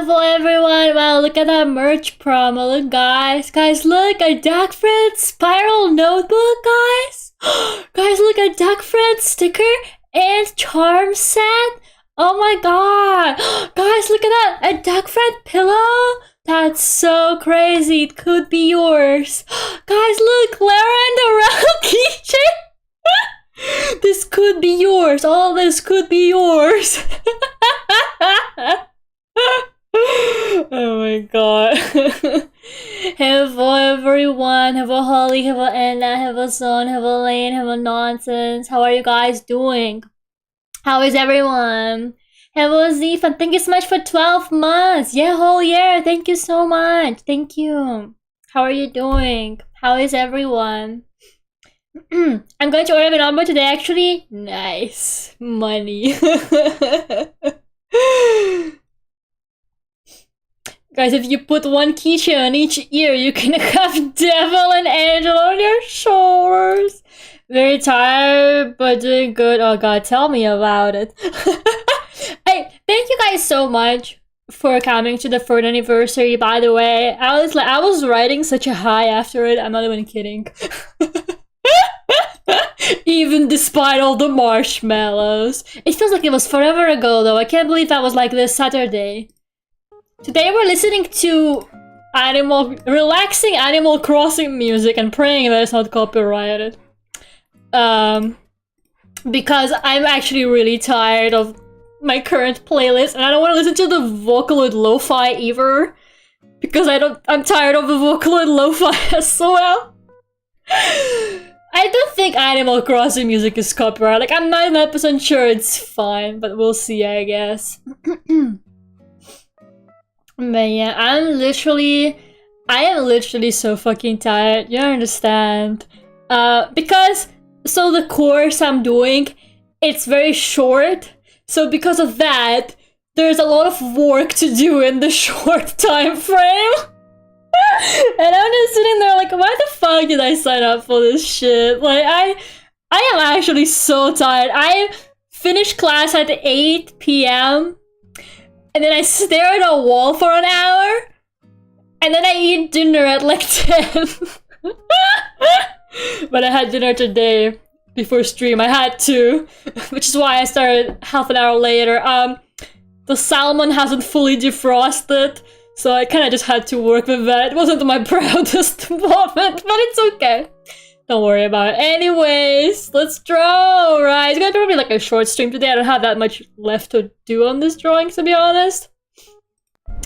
Hello everyone! Wow, look at that merch promo. Look guys. Guys, look! A Duckult spiral notebook, guys! Guys, look! A Duckult sticker and charm set! Oh my god! Guys, look at that! A Duckult pillow? That's so crazy. It could be yours. Guys, look! Lera and the round keychain! This could be yours. All this could be yours. Oh my god. Hello everyone. Hello Holly. Hello Anna. Hello Son. Hello Lane. Hello Nonsense. How are you guys doing? How is everyone? Hello Zephan. Thank you so much for 12 months. Yeah, whole year. Thank you so much. Thank you. How are you doing? How is everyone? I'm going to order a number today actually. Nice. Money. Guys, if you put one keychain on each ear, you can have devil and angel on your shoulders. Very tired, but doing good. Oh god, tell me about it. Hey, thank you guys so much for coming to the 3rd anniversary, by the way. I was riding such a high after it. I'm not even kidding. Even despite all the marshmallows. It feels like it was forever ago though. I can't believe that was like this Saturday. Today we're listening to relaxing Animal Crossing music and praying that it's not copyrighted. Because I'm actually really tired of my current playlist and I don't want to listen to the Vocaloid lo-fi either. Because I'm tired of the Vocaloid lo-fi as well. I don't think Animal Crossing music is copyrighted. Like, I'm 99% sure it's fine, but we'll see, I guess. But yeah, I am literally so fucking tired. You don't understand. Because, so the course I'm doing, it's very short. So because of that, there's a lot of work to do in the short time frame. And I'm just sitting there like, why the fuck did I sign up for this shit? Like, I am actually so tired. I finished class at 8 p.m. And then I stare at a wall for an hour. And then I eat dinner at like 10. But I had dinner today before stream. I had to. Which is why I started half an hour later. The salmon hasn't fully defrosted. So I kind of just had to work with that. It wasn't my proudest moment, but it's okay. Don't worry about it. Anyways, let's draw, right? It's gonna be like a short stream today. I don't have that much left to do on this drawing, to be honest.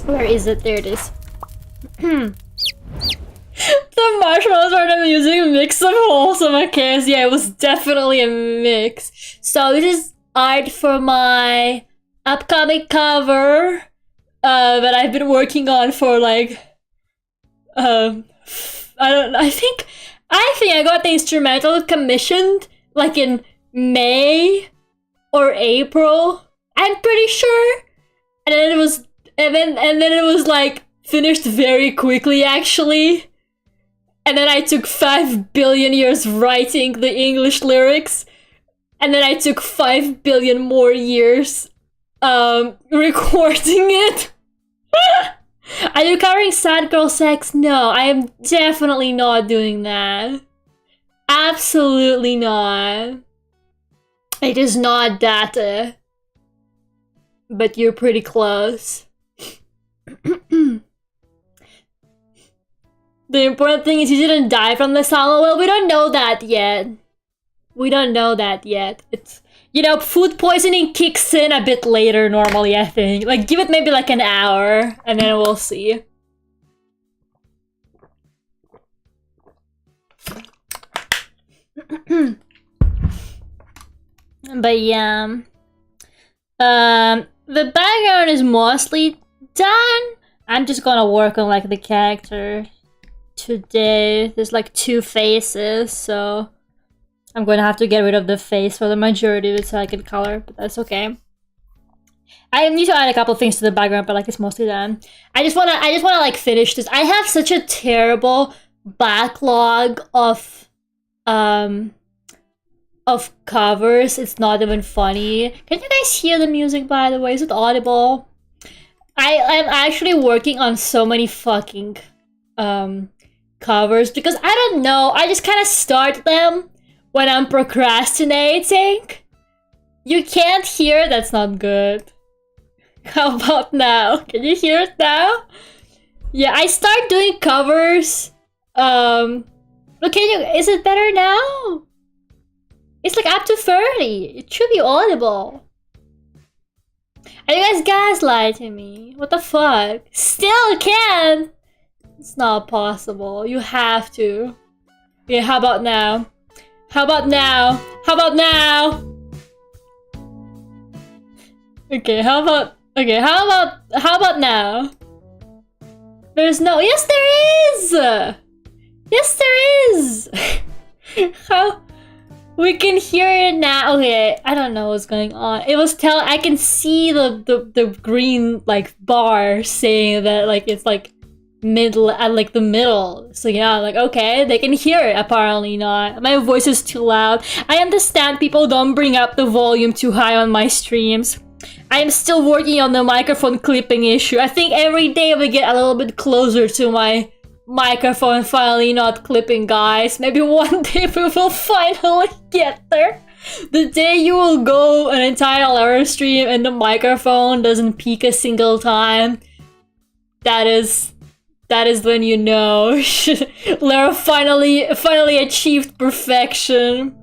Where is it? There it is. The marshmallows are the music mix of wholesome accounts. Yeah, it was definitely a mix. So this is art for my upcoming cover that I've been working on for like I think I got the instrumental commissioned like in May or April. I'm pretty sure. And then it was like finished very quickly actually. And then I took 5 billion years writing the English lyrics. And then I took 5 billion more years recording it. Are you covering sad girl sex? No, I am definitely not doing that. Absolutely not. It is not that. But you're pretty close. The important thing is you didn't die from the salmon. Well, we don't know that yet. We don't know that yet. It's, you know, food poisoning kicks in a bit later normally, I think. Like, give it maybe like an hour, and then we'll see. But yeah. The background is mostly done. I'm just gonna work on like the character today. There's like 2 faces, so I'm going to have to get rid of the face for the majority of it so I can color, but that's okay. I need to add a couple things to the background, but like it's mostly done. I just wanna like finish this. I have such a terrible backlog of covers. It's not even funny. Can you guys hear the music, by the way? Is it audible? I'm actually working on so many fucking covers because I don't know, I just kind of start them when I'm procrastinating. You can't hear? That's not good. How about now? Can you hear it now? Yeah, I start doing covers. But can you? Is it better now? It's like up to 30. It should be audible. Are you guys gaslighting me? What the fuck? Still can't. It's not possible. You have to. Yeah. How about now? How about now? How about now? Okay. How about? Okay. How about now? There's no. Yes, there is. Yes, there is! How? We can hear it now. Okay, I don't know what's going on. It was I can see the green, like, bar saying that, like, it's, like, middle, at, like, the middle. So, yeah, like, okay, they can hear it. Apparently not. My voice is too loud. I understand people don't bring up the volume too high on my streams. I am still working on the microphone clipping issue. I think every day we get a little bit closer to my microphone finally not clipping, guys. Maybe one day we will finally get there. The day you will go an entire Lera stream and the microphone doesn't peak a single time, that is when you know Lera finally achieved perfection.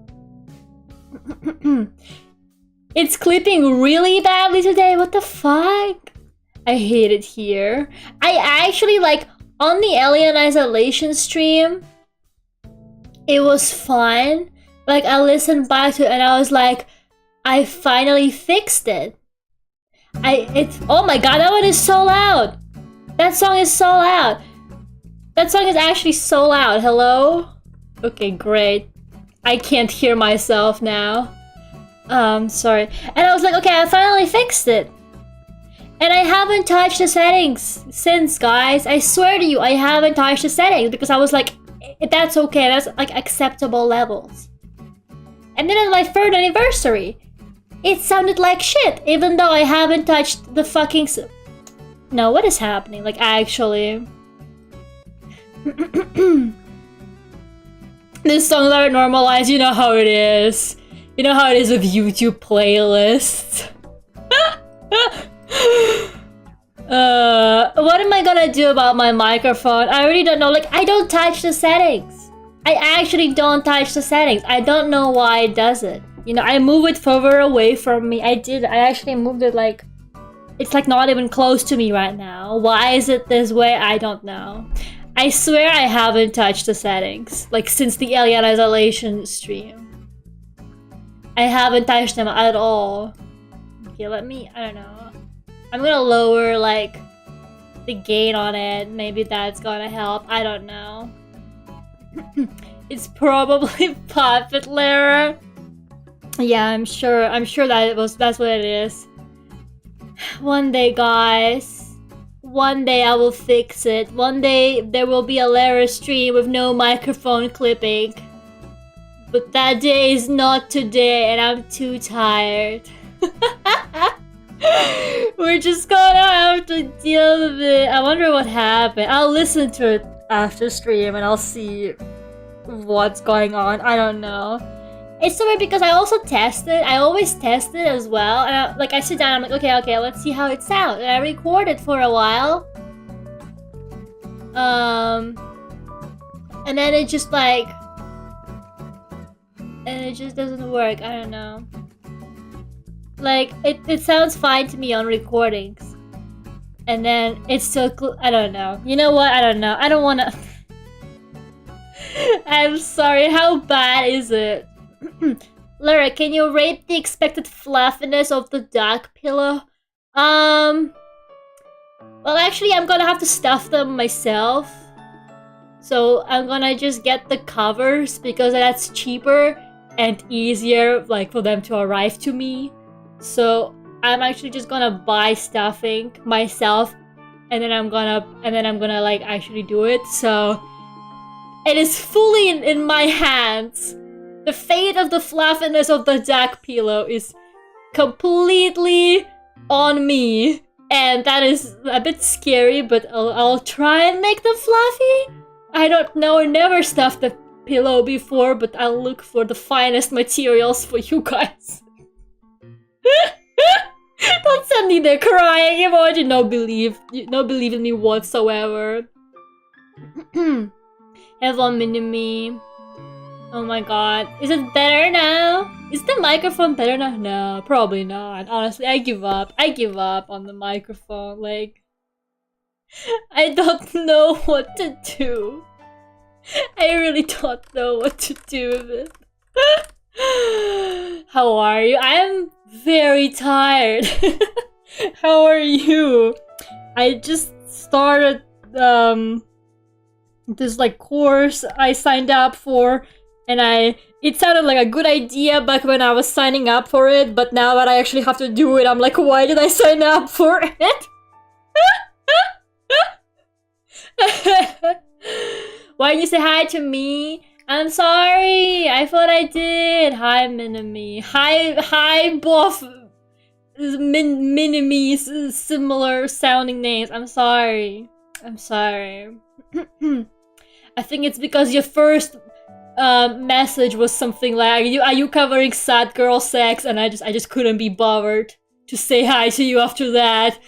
It's clipping really badly today. What the fuck? I hate it here. I actually, like, on the Alien Isolation stream, it was fine. Like, I listened back to it and I was like, I finally fixed it. Oh my god, that one is so loud. That song is so loud. That song is actually so loud. Hello? Okay, great. I can't hear myself now. Sorry. And I was like, okay, I finally fixed it. And I haven't touched the settings since, guys. I swear to you, I haven't touched the settings because I was like, that's okay, that's like acceptable levels. And then on my 3rd anniversary, it sounded like shit, even though I haven't touched the fucking... No, what is happening? Like, actually... These songs are normalized, you know how it is. You know how it is with YouTube playlists. What am I gonna do about my microphone? I really don't know. Like, I don't touch the settings. I actually don't touch the settings. I don't know why it does it. You know, I move it further away from me. I actually moved it, like, it's like not even close to me right now. Why is it this way? I don't know. I swear I haven't touched the settings, like, since the Alien Isolation stream. I haven't touched them at all. Okay, I don't know. I'm gonna lower, like, the gain on it. Maybe that's gonna help. I don't know. It's probably Puppet Lera. Yeah, I'm sure that's what it is. One day, guys. One day I will fix it. One day there will be a Lera stream with no microphone clipping. But that day is not today and I'm too tired. We're just gonna have to deal with it. I wonder what happened. I'll listen to it after stream and I'll see what's going on. I don't know. It's so weird because I also test it. I always test it as well. And I sit down, I'm like, okay, let's see how it sounds. And I record it for a while. And then it just like... And it just doesn't work. I don't know. Like, it sounds fine to me on recordings. And then it's still... I don't know. You know what? I don't know. I don't wanna... I'm sorry. How bad is it? Lera, can you rate the expected fluffiness of the duck pillow? Well, actually, I'm gonna have to stuff them myself. So I'm gonna just get the covers because that's cheaper and easier, like, for them to arrive to me. So I'm actually just gonna buy stuffing myself, and then I'm gonna like actually do it. So it is fully in my hands. The fate of the fluffiness of the duck pillow is completely on me. And that is a bit scary, but I'll try and make them fluffy. I don't know, I never stuffed a pillow before, but I'll look for the finest materials for you guys. Don't send me the crying emoji. No believe in me whatsoever. Hello, mini-me. Oh my god. Is it better now? Is the microphone better now? No, probably not. Honestly, I give up. I give up on the microphone. Like, I don't know what to do. I really don't know what to do with it. How are you? I'm very tired. How are you? I just started this like course I signed up for, and it sounded like a good idea back when I was signing up for it, but now that I actually have to do it, I'm like, why did I sign up for it? Why didn't you say hi to me? I'm sorry. I thought I did. Hi, Minimi. Hi, both Minimis, similar sounding names. I'm sorry. I'm sorry. I think it's because your first message was something like, are you covering sad girl sex? And I just couldn't be bothered to say hi to you after that.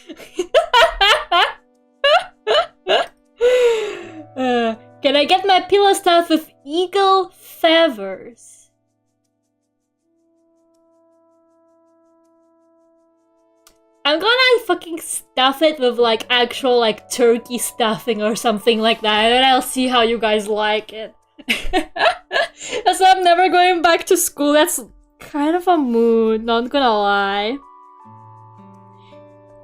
Can I get my pillow stuffed with eagle feathers? I'm gonna fucking stuff it with like actual like turkey stuffing or something like that, and I'll see how you guys like it. So I'm never going back to school. That's kind of a mood, not gonna lie.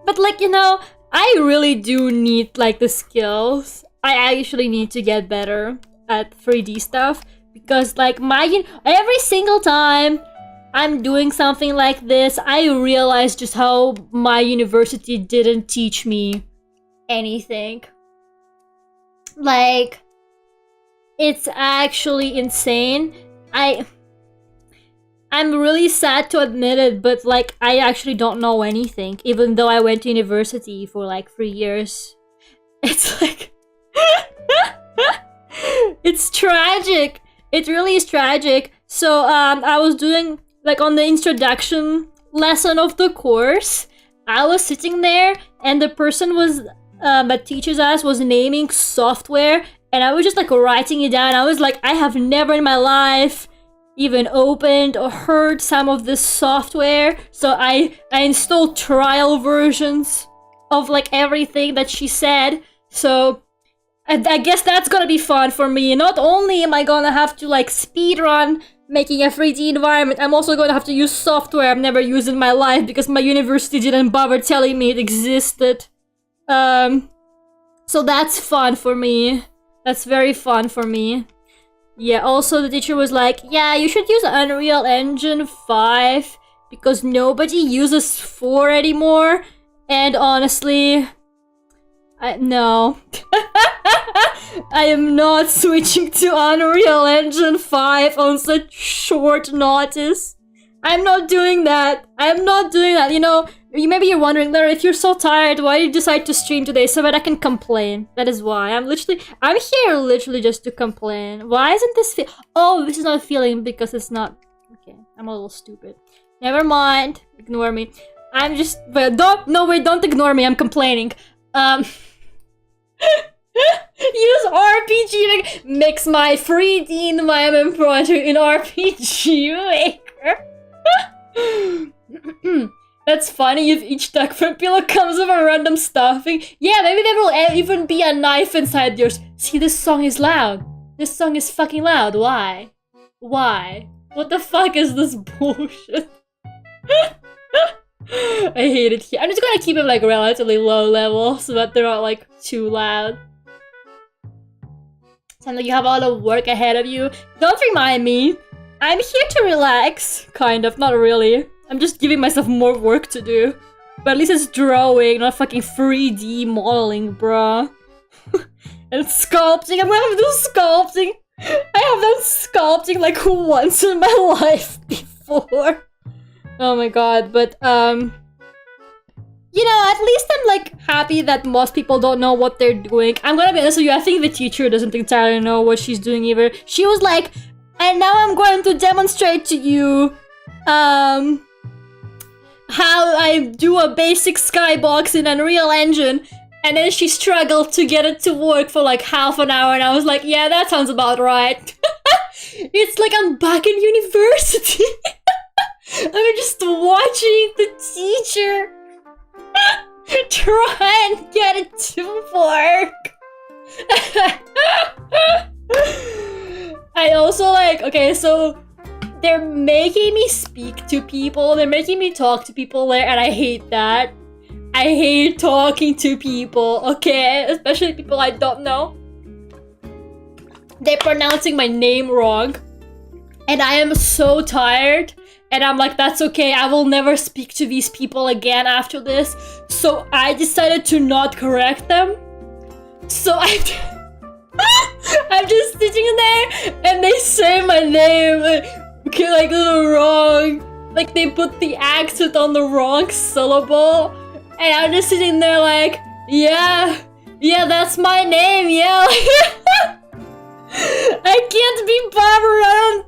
But like, you know, I really do need like the skills. I actually need to get better at 3D stuff, because like every single time I'm doing something like this, I realize just how my university didn't teach me anything. Like, it's actually insane. I'm really sad to admit it, but like I actually don't know anything, even though I went to university for like 3 years. It's like it's tragic. It really is tragic. So I was doing like on the introduction lesson of the course, I was sitting there and the person was that teaches us was naming software, and I was just like writing it down. I was like, I have never in my life even opened or heard some of this software. So I installed trial versions of like everything that she said. So I guess that's gonna be fun for me. Not only am I gonna have to like speedrun making a 3D environment, I'm also gonna have to use software I've never used in my life because my university didn't bother telling me it existed. So that's fun for me. That's very fun for me. Yeah, also the teacher was like, yeah, you should use Unreal Engine 5 because nobody uses 4 anymore. And honestly, no. I am not switching to Unreal Engine 5 on such short notice. I'm not doing that. I'm not doing that. You know, maybe you're wondering, Lera, if you're so tired, why did you decide to stream today? So that I can complain. That is why. I'm here literally just to complain. Why isn't this oh, this is not feeling because it's not. Okay, I'm a little stupid. Never mind. Ignore me. I'm just, don't ignore me. I'm complaining. Use RPG to mix my 3D environment project in RPG Maker. That's funny if each duck from pillow comes with a random stuffing. Yeah, maybe there will even be a knife inside yours. See, this song is loud. This song is fucking loud. Why? Why? What the fuck is this bullshit? I hate it here. I'm just gonna keep it like relatively low level so that they're not like too loud. Sounds like you have a lot of work ahead of you. Don't remind me. I'm here to relax. Kind of, not really. I'm just giving myself more work to do. But at least it's drawing, not fucking 3D modeling, bruh. And sculpting. I'm gonna have to do sculpting. I have done sculpting like once in my life before. Oh my god, but yeah, you know, at least I'm like happy that most people don't know what they're doing. I'm gonna be honest with you, I think the teacher doesn't entirely know what she's doing either. She was like, and now I'm going to demonstrate to you how I do a basic skybox in Unreal Engine. And then she struggled to get it to work for like half an hour, and I was like, yeah, that sounds about right. It's like I'm back in university. I'm just watching the teacher try and get it to work. I also like, okay, so they're making me speak to people, they're making me talk to people there, and I hate that. I hate talking to people, okay? Especially people I don't know. They're pronouncing my name wrong. And I am so tired. And I'm like, that's okay, I will never speak to these people again after this. So I decided to not correct them. So I'm just sitting there and they say my name like wrong. Like they put the accent on the wrong syllable. And I'm just sitting there like, yeah, that's my name, yeah. I can't be bothered.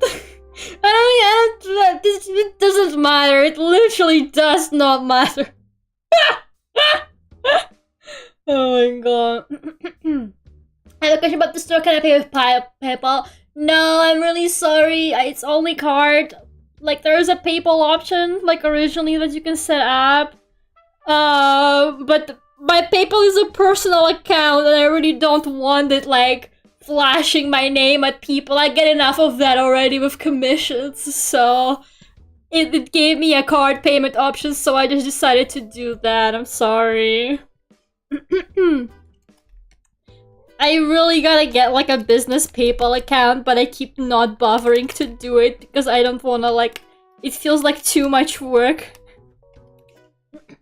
It doesn't matter. It literally does not matter. Oh my god. I have a question about the store. Can I pay with PayPal? No, I'm really sorry. It's only card. Like, there is a PayPal option, like, originally that you can set up. But my PayPal is a personal account and I really don't want it, like, flashing my name at people. I get enough of that already with commissions, so it gave me a card payment option, so I just decided to do that. I'm sorry. I really gotta get, like, a business PayPal account, but I keep not bothering to do it because I don't wanna, like, it feels like too much work.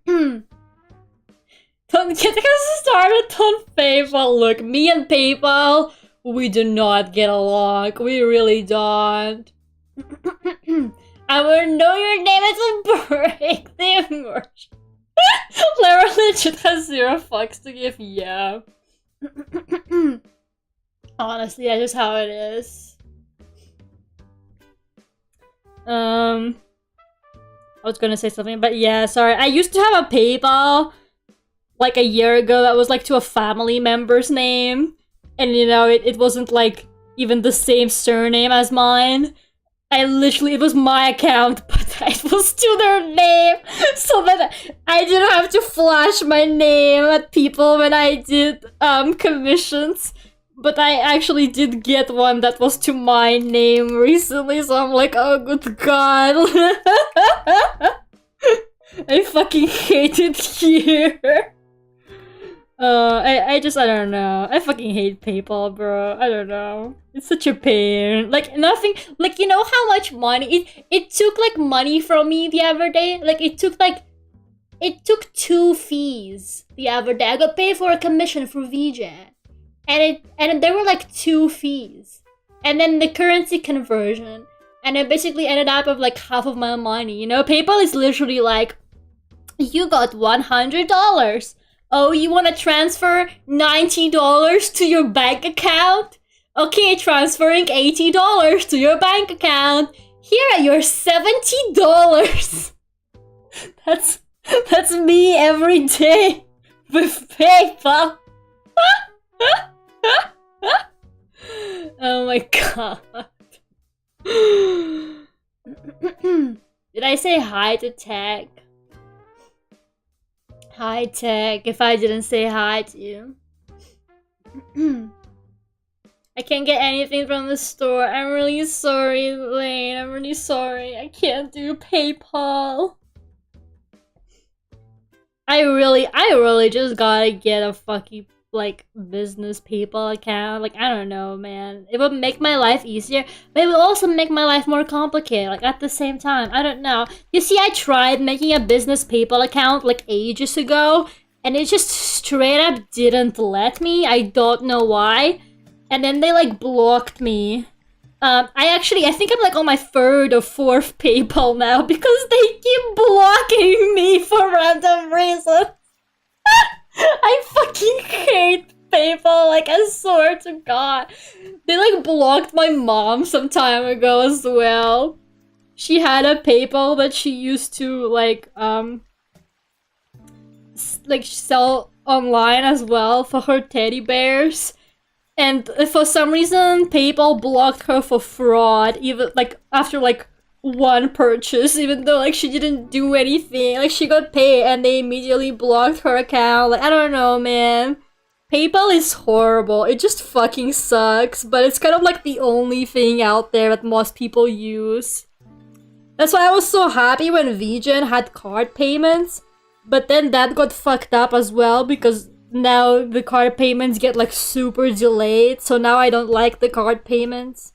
Don't get us started on PayPal. Look, me and PayPal, we do not get along. We really don't. I will know your name is a break the immersion. Lera legit has 0 fucks to give, yeah. Honestly, that's just how it is. I was gonna say something, but yeah, sorry. I used to have a PayPal like a year ago that was like to a family member's name. And you know, it wasn't like even the same surname as mine. It was my account, but it was to their name. So that I didn't have to flash my name at people when I did commissions. But I actually did get one that was to my name recently, so I'm like, oh good god. I fucking hate it here. I don't know. I fucking hate PayPal, bro. I don't know. It's such a pain. Like, nothing, like, you know how much money, it took, like, money from me the other day? Like, it took 2 fees the other day. I got paid for a commission for VJ. And there were, like, 2 fees. And then the currency conversion. And it basically ended up with, like, half of my money, you know? PayPal is literally like, you got $100. Oh, you want to transfer $90 to your bank account? Okay, transferring $80 to your bank account. Here are your $70. That's me every day with PayPal. Oh my god. Did I say hi to Tech? Hi, Tech, if I didn't say hi to you. I can't get anything from the store. I'm really sorry, Lane. I'm really sorry. I can't do PayPal. I really just gotta get a fucking, like, business PayPal account. Like, I don't know, man. It would make my life easier, but it would also make my life more complicated, like, at the same time. I don't know. You see, I tried making a business PayPal account, like, ages ago, and it just straight up didn't let me. I don't know why. And then they, like, blocked me. I think I'm, like, on my 3rd or 4th PayPal now because they keep blocking me for random reasons. I fucking hate PayPal, like, I swear to God. They, like, blocked my mom some time ago as well. She had a PayPal that she used to, like sell online as well for her teddy bears. And for some reason, PayPal blocked her for fraud, even, like, after, like, one purchase, even though, like, she didn't do anything. Like, she got paid and they immediately blocked her account. Like, I don't know, man. PayPal is horrible. It just fucking sucks, but it's kind of like the only thing out there that most people use. That's why I was so happy when VGen had card payments, but then that got fucked up as well because now the card payments get, like, super delayed, so now I don't like the card payments.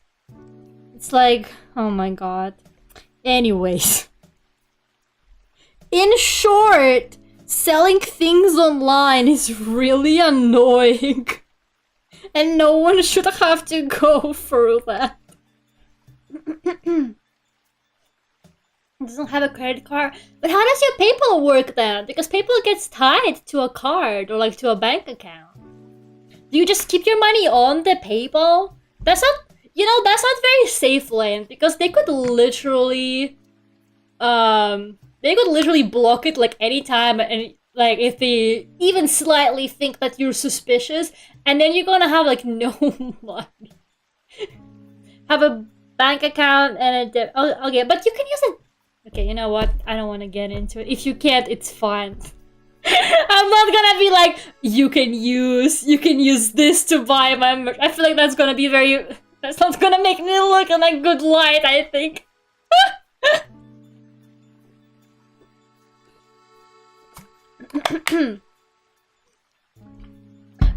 It's like, oh my god. Anyways. In short, selling things online is really annoying. And no one should have to go through that. Doesn't have a credit card. But how does your PayPal work then? Because PayPal gets tied to a card or, like, to a bank account. Do you just keep your money on the PayPal? That's not, you know, that's not very safe, Lane, because they could literally block it, like, anytime, and, like, if they even slightly think that you're suspicious, and then you're gonna have, like, no money. Have a bank account and a oh, okay, but you can use it. Okay, you know what? I don't want to get into it. If you can't, it's fine. I'm not gonna be like, you can use this to buy my merch. I feel like that's gonna be that's not gonna make me look in a good light, I think.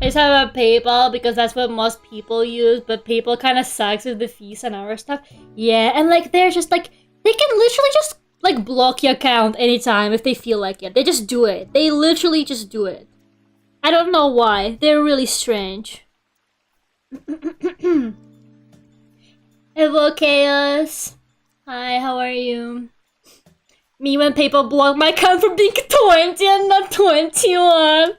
I just have a PayPal because that's what most people use, but PayPal kind of sucks with the fees and our stuff. Yeah, and, like, they're just, like, they can literally just, like, block your account anytime if they feel like it. They just do it. They literally just do it. I don't know why. They're really strange. Hello, Chaos. Hi, how are you? Me when PayPal blocked my account for being 20 and not 21.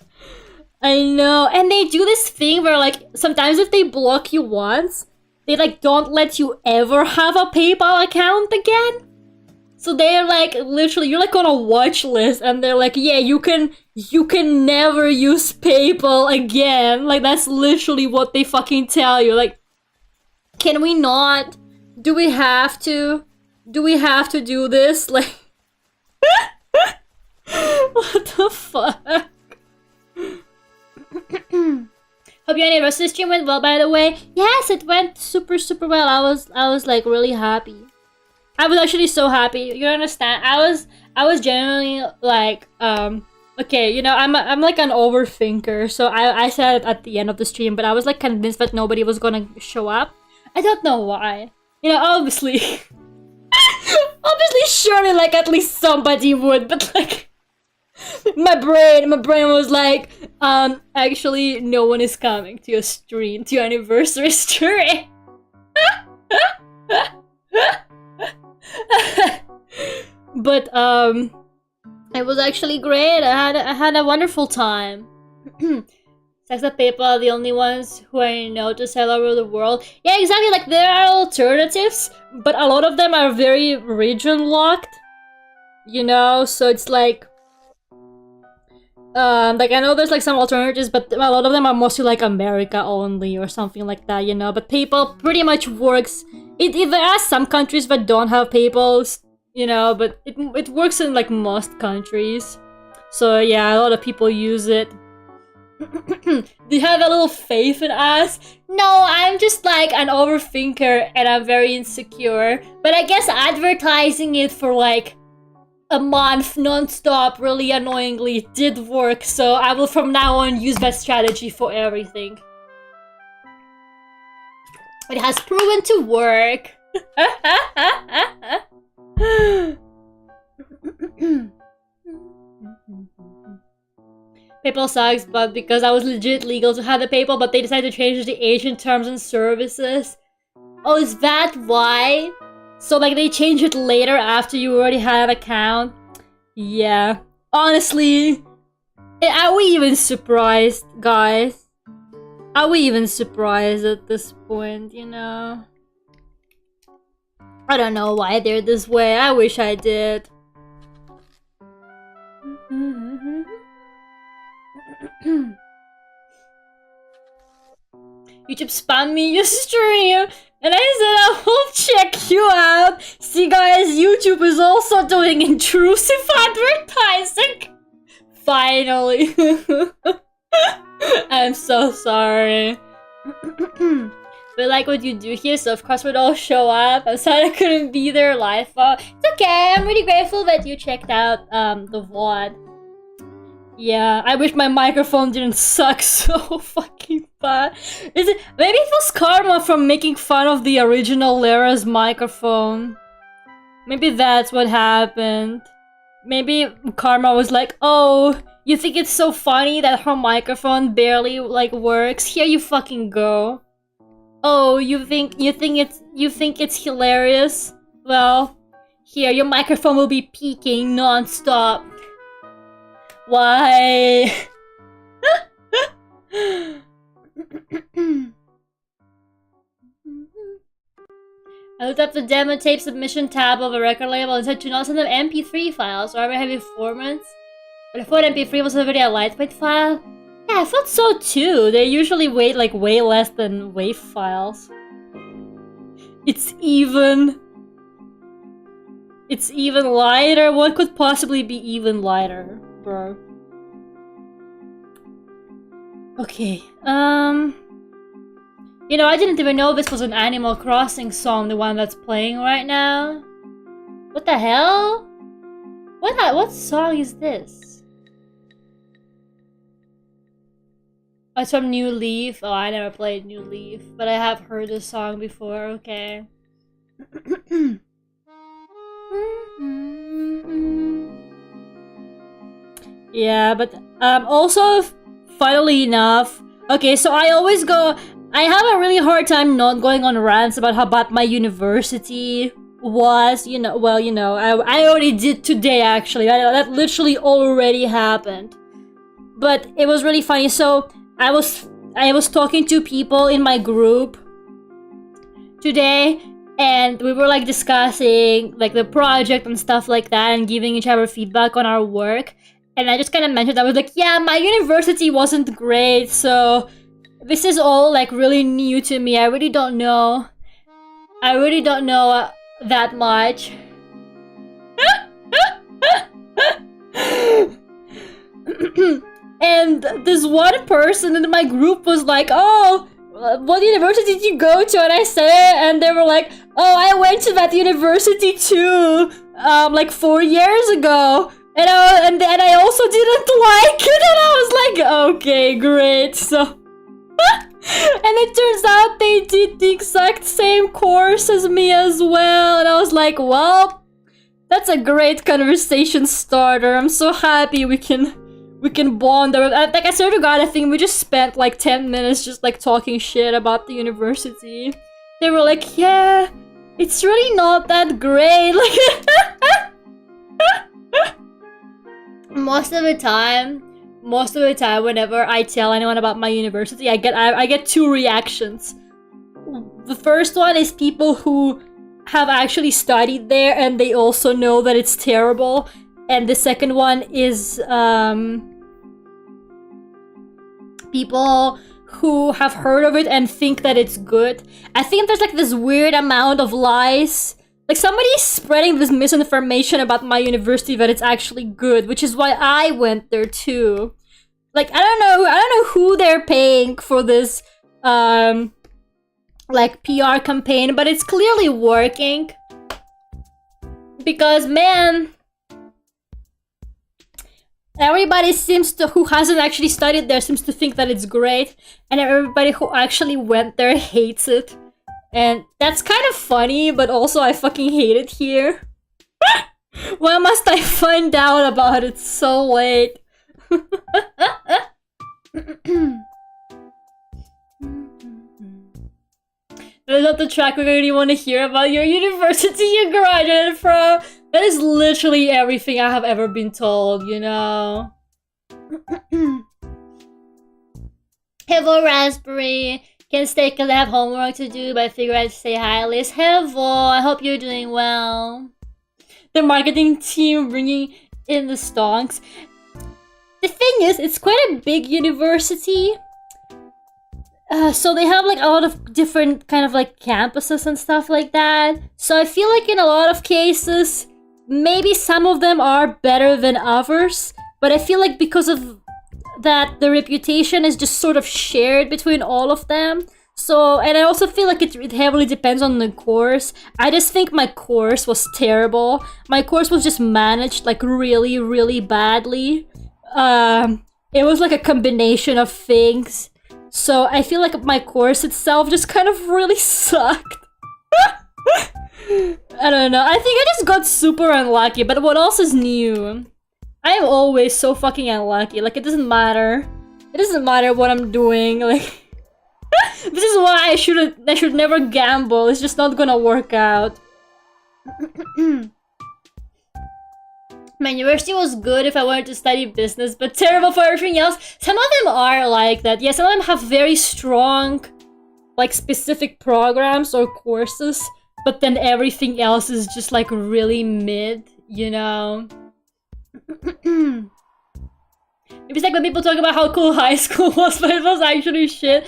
I know. And they do this thing where, like, sometimes if they block you once, they, like, don't let you ever have a PayPal account again. So they're, like, literally, you're, like, on a watch list, and they're like, yeah, you can never use PayPal again. Like, that's literally what they fucking tell you. Like, can we not? Do we have to? Do we have to do this? Like, what the fuck? Hope your anniversary stream went well, by the way. Yes, it went super, super well. I was like really happy. I was actually so happy. You understand? I was genuinely like, okay, you know, I'm like an overthinker. So I said it at the end of the stream, but I was like convinced that nobody was gonna show up. I don't know why. You know, obviously, obviously, surely, like, at least somebody would, but, like, my brain was like, actually, no one is coming to your stream, to your anniversary stream. But, it was actually great. I had a wonderful time. Sex and PayPal are the only ones who I know to sell over the world. Yeah, exactly. Like, there are alternatives, but a lot of them are very region locked. You know, so it's like I know there's like some alternatives, but a lot of them are mostly like America only or something like that. You know, but PayPal pretty much works. There are some countries that don't have PayPals. You know, but it works in like most countries. So yeah, a lot of people use it. Do you have a little faith in us? No, I'm just like an overthinker and I'm very insecure. But I guess advertising it for like a month non-stop really annoyingly did work. So I will from now on use that strategy for everything. It has proven to work. PayPal sucks, but because I was legit legal to have the PayPal, but they decided to change the Asian terms and services. Oh, is that why? So like they change it later after you already had an account? Yeah. Honestly, Are we even surprised, guys? Are we even surprised at this point, you know? I don't know why they're this way. I wish I did. YouTube spam me your stream, and I said I will check you out. See guys, YouTube is also doing intrusive advertising. Finally. I'm so sorry. We like what you do here, so of course we'd all show up. I'm sorry I couldn't be there live. It's okay, I'm really grateful that you checked out the VOD. Yeah, I wish my microphone didn't suck so fucking bad. Maybe it was karma from making fun of the original Lera's microphone. Maybe that's what happened. Maybe karma was like, oh, you think it's so funny that her microphone barely like works? Here you fucking go. Oh, you think it's hilarious? Well, here your microphone will be peaking non-stop. Why? I looked up the demo tape submission tab of a record label and said to not send them MP3 files or other heavy formats. But I thought MP3 was already a lightweight file. Yeah, I thought so too. They usually weigh like way less than WAV files. It's even lighter. What could possibly be even lighter, bro? Okay, you know, I didn't even know this was an Animal Crossing song, the one that's playing right now. What the hell? What song is this? Oh, it's from New Leaf. Oh, I never played New Leaf, but I have heard this song before, okay. Yeah, but also, funnily enough, okay, so I have a really hard time not going on rants about how bad my university was, you know, well, you know, I already did today, actually. That literally already happened. But it was really funny. So I was talking to people in my group today, and we were like discussing like the project and stuff like that and giving each other feedback on our work. And I just kind of mentioned, I was like, yeah, my university wasn't great, so this is all like really new to me. I really don't know that much. And this one person in my group was like, oh, what university did you go to? And I said, and they were like, oh, I went to that university too, like 4 years ago. And I also didn't like it, and I was like, okay, great, so... And it turns out they did the exact same course as me as well, and I was like, well, that's a great conversation starter. I'm so happy we can bond. Like, I swear to God, I think we just spent like 10 minutes just like talking shit about the university. They were like, yeah, it's really not that great, like... Most of the time, whenever I tell anyone about my university, I get two reactions. The first one is people who have actually studied there and they also know that it's terrible. And the second one is people who have heard of it and think that it's good. I think there's like this weird amount of lies. Like, somebody's spreading this misinformation about my university that it's actually good, which is why I went there too. Like, I don't know who they're paying for this, like, PR campaign, but it's clearly working. Because, man, everybody who hasn't actually studied there seems to think that it's great, and everybody who actually went there hates it. And that's kind of funny, but also I fucking hate it here. Why must I find out about it so late? That is not the track we really want to hear about your university you graduated from. That is literally everything I have ever been told, you know? Hello, Raspberry. Can't stay because I have homework to do, but I figured I'd say hi, Liz. Hello, I hope you're doing well. The marketing team bringing in the stonks. The thing is, it's quite a big university. So they have like a lot of different kind of like campuses and stuff like that. So I feel like in a lot of cases, maybe some of them are better than others. But I feel like because of that, the reputation is just sort of shared between all of them. So, and I also feel like it heavily depends on the course. I just think my course was terrible. My course was just managed like really, really badly. It was like a combination of things. So I feel like my course itself just kind of really sucked. I don't know. I think I just got super unlucky, but what else is new? I'm always so fucking unlucky. Like, it doesn't matter. It doesn't matter what I'm doing. Like, this is why I should never gamble. It's just not gonna work out. My university was good if I wanted to study business, but terrible for everything else. Some of them are like that. Yeah, some of them have very strong, like, specific programs or courses, but then everything else is just, like, really mid, you know? It's like when people talk about how cool high school was, but it was actually shit.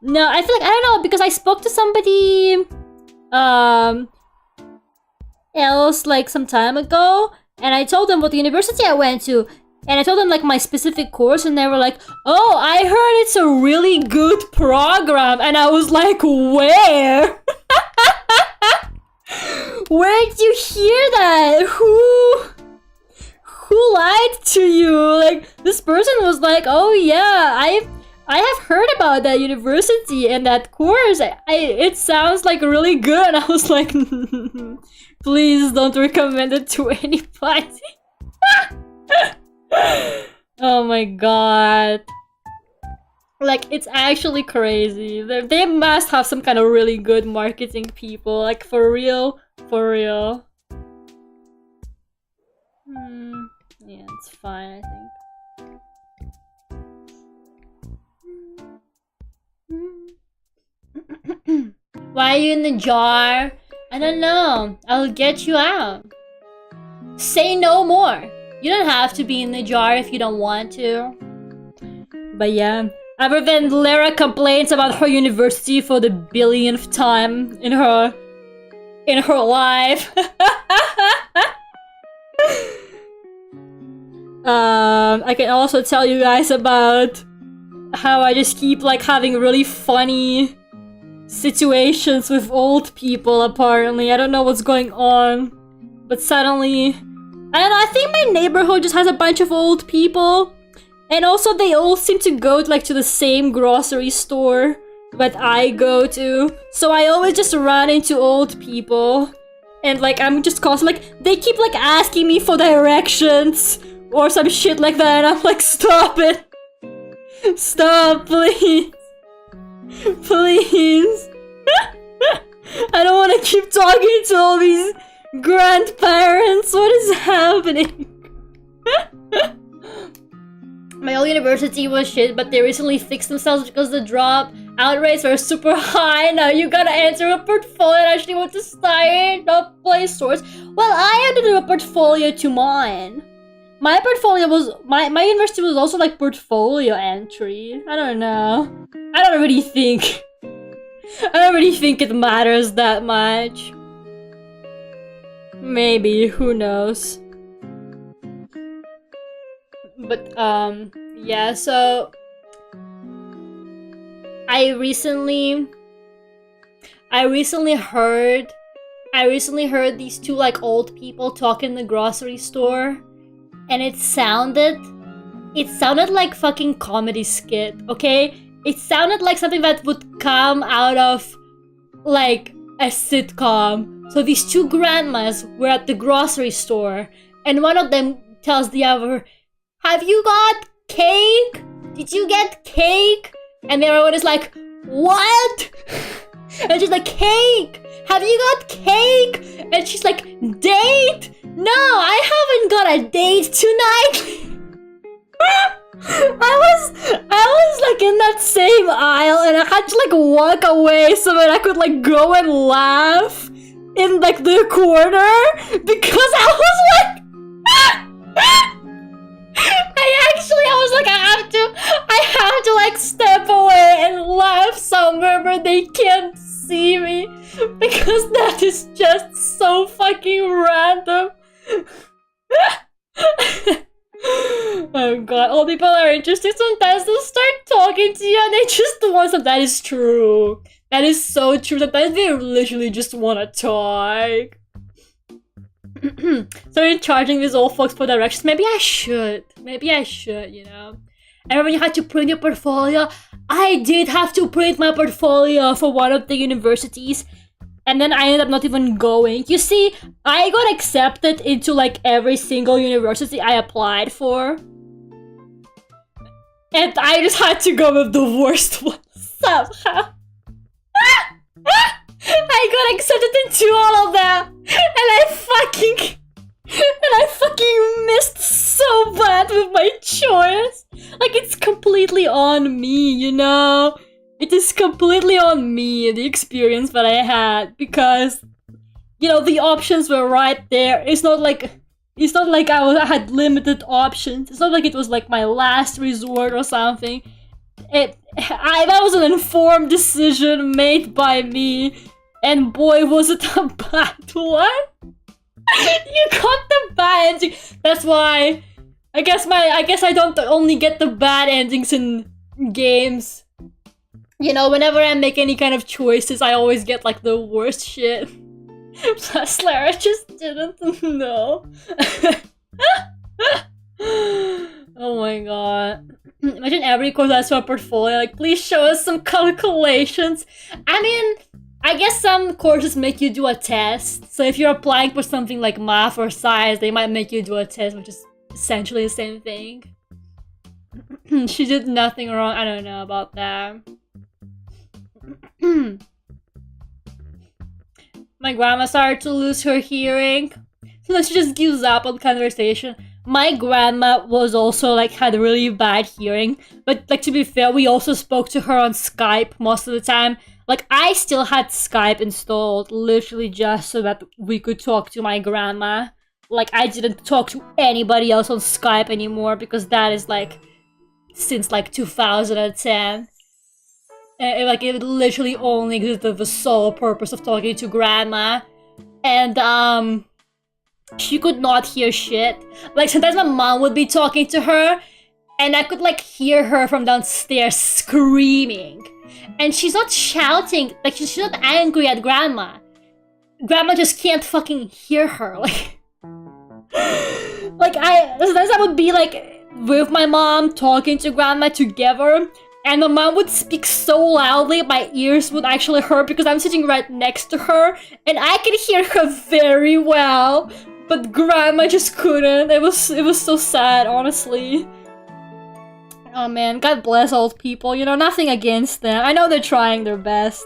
No, I feel like, I don't know, because I spoke to somebody else like some time ago, and I told them what the university I went to, and I told them like my specific course, and they were like, oh, I heard it's a really good program, and I was like, where? Where did you hear that? Who lied to you? Like, this person was like, oh yeah, I have heard about that university and that course. It sounds like really good. And I was like, please don't recommend it to anybody. Oh my god. Like, it's actually crazy. They must have some kind of really good marketing people. Like, for real. For real. Yeah, it's fine, I think. Why are you in the jar? I don't know. I'll get you out. Say no more. You don't have to be in the jar if you don't want to. But yeah. Other than Lera complains about her university for the billionth time in her life. I can also tell you guys about how I just keep like having really funny situations with old people apparently. I don't know what's going on, but suddenly, I don't know, I think my neighborhood just has a bunch of old people, and also they all seem to go like to the same grocery store that I go to, so I always just run into old people, and like I'm just constantly like, they keep like asking me for directions or some shit like that, and I'm like, stop it. Stop, please. Please. I don't want to keep talking to all these grandparents. What is happening? My old university was shit, but they recently fixed themselves because the dropout rates were super high. Now you gotta answer a portfolio and actually want to start up play source. Well, I had to do a portfolio to mine. My portfolio was, my university was also like portfolio entry. I don't know. I don't really think it matters that much. Maybe, who knows. But, yeah, so I recently heard these two like old people talk in the grocery store. And it sounded like fucking comedy skit, okay? It sounded like something that would come out of, like, a sitcom. So these two grandmas were at the grocery store, and one of them tells the other, have you got cake? Did you get cake? And the other one is like, what? And she's like, cake! Have you got cake? And she's like, date? No, I haven't got a date tonight. I was like in that same aisle and I had to like walk away so that I could like go and laugh in like the corner because I was like I have to like step away and laugh somewhere where they can't see me because that is just so fucking random. Oh god, all people are interested sometimes they'll start talking to you and they just want some. That is true. That is so true. Sometimes they literally just want to talk. So you're charging these old folks for directions? Maybe I should, you know. I remember you had to print your portfolio. I did have to print my portfolio for one of the universities. And then I ended up not even going. You see, I got accepted into like every single university I applied for. And I just had to go with the worst one somehow. I got accepted into all of them. And I fucking missed so bad with my choice. Like, it's completely on me, you know? It is completely on me, the experience that I had, because, you know, the options were right there. It's not like I had limited options. It's not like it was like my last resort or something. That was an informed decision made by me, and boy was it a bad one. You got the bad ending. That's why I guess I don't only get the bad endings in games. You know, whenever I make any kind of choices, I always get like the worst shit. Plus, Lera just didn't know. Oh my god. Imagine every course has a portfolio, like, please show us some calculations. I mean, I guess some courses make you do a test. So if you're applying for something like math or science, they might make you do a test, which is essentially the same thing. She did nothing wrong. I don't know about that. My grandma started to lose her hearing. So then she just gives up on conversation. My grandma was also like had really bad hearing. But like to be fair, we also spoke to her on Skype most of the time. Like I still had Skype installed literally just so that we could talk to my grandma. Like I didn't talk to anybody else on Skype anymore because that is like since like 2010. Like it literally only existed for the sole purpose of talking to grandma. And she could not hear shit. Like sometimes my mom would be talking to her and I could like hear her from downstairs screaming. And she's not shouting, like she's not angry at grandma. Grandma just can't fucking hear her. Like sometimes I would be like with my mom talking to grandma together. And my mom would speak so loudly, my ears would actually hurt because I'm sitting right next to her. And I could hear her very well. But grandma just couldn't. It was so sad, honestly. Oh man, God bless old people. You know, nothing against them. I know they're trying their best.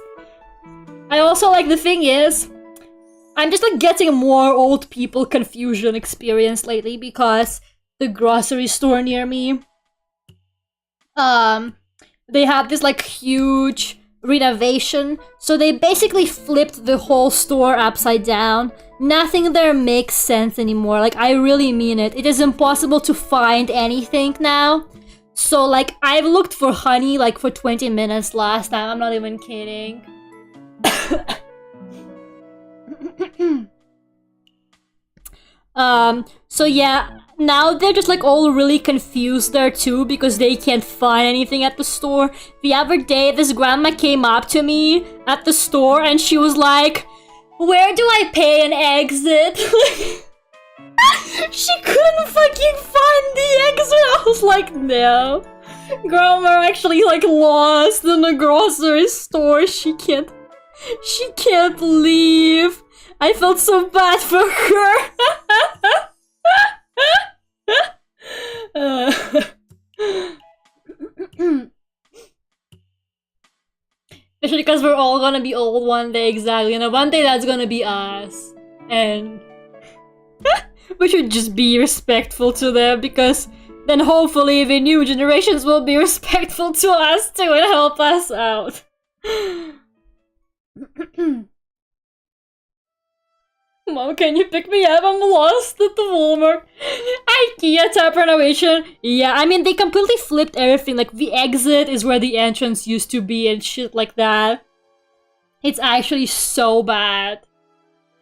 I also, like, the thing is, I'm just, like, getting more old people confusion experience lately because the grocery store near me, they have this like huge renovation, so they basically flipped the whole store upside down. Nothing there makes sense anymore. Like I really mean it. It is impossible to find anything now. So like I've looked for honey like for 20 minutes last time. I'm not even kidding. So yeah, now they're just like all really confused there too because they can't find anything at the store. The other day, this grandma came up to me at the store and she was like, "Where do I pay and exit?" She couldn't fucking find the exit. I was like, no. Grandma actually like lost in the grocery store. She can't leave. I felt so bad for her. Especially because we're all gonna be old one day, exactly. And one day that's gonna be us. And we should just be respectful to them because then hopefully the new generations will be respectful to us too and help us out. Mom, can you pick me up? I'm lost at the Walmart. IKEA type renovation. Yeah, I mean, they completely flipped everything. Like, the exit is where the entrance used to be and shit like that. It's actually so bad.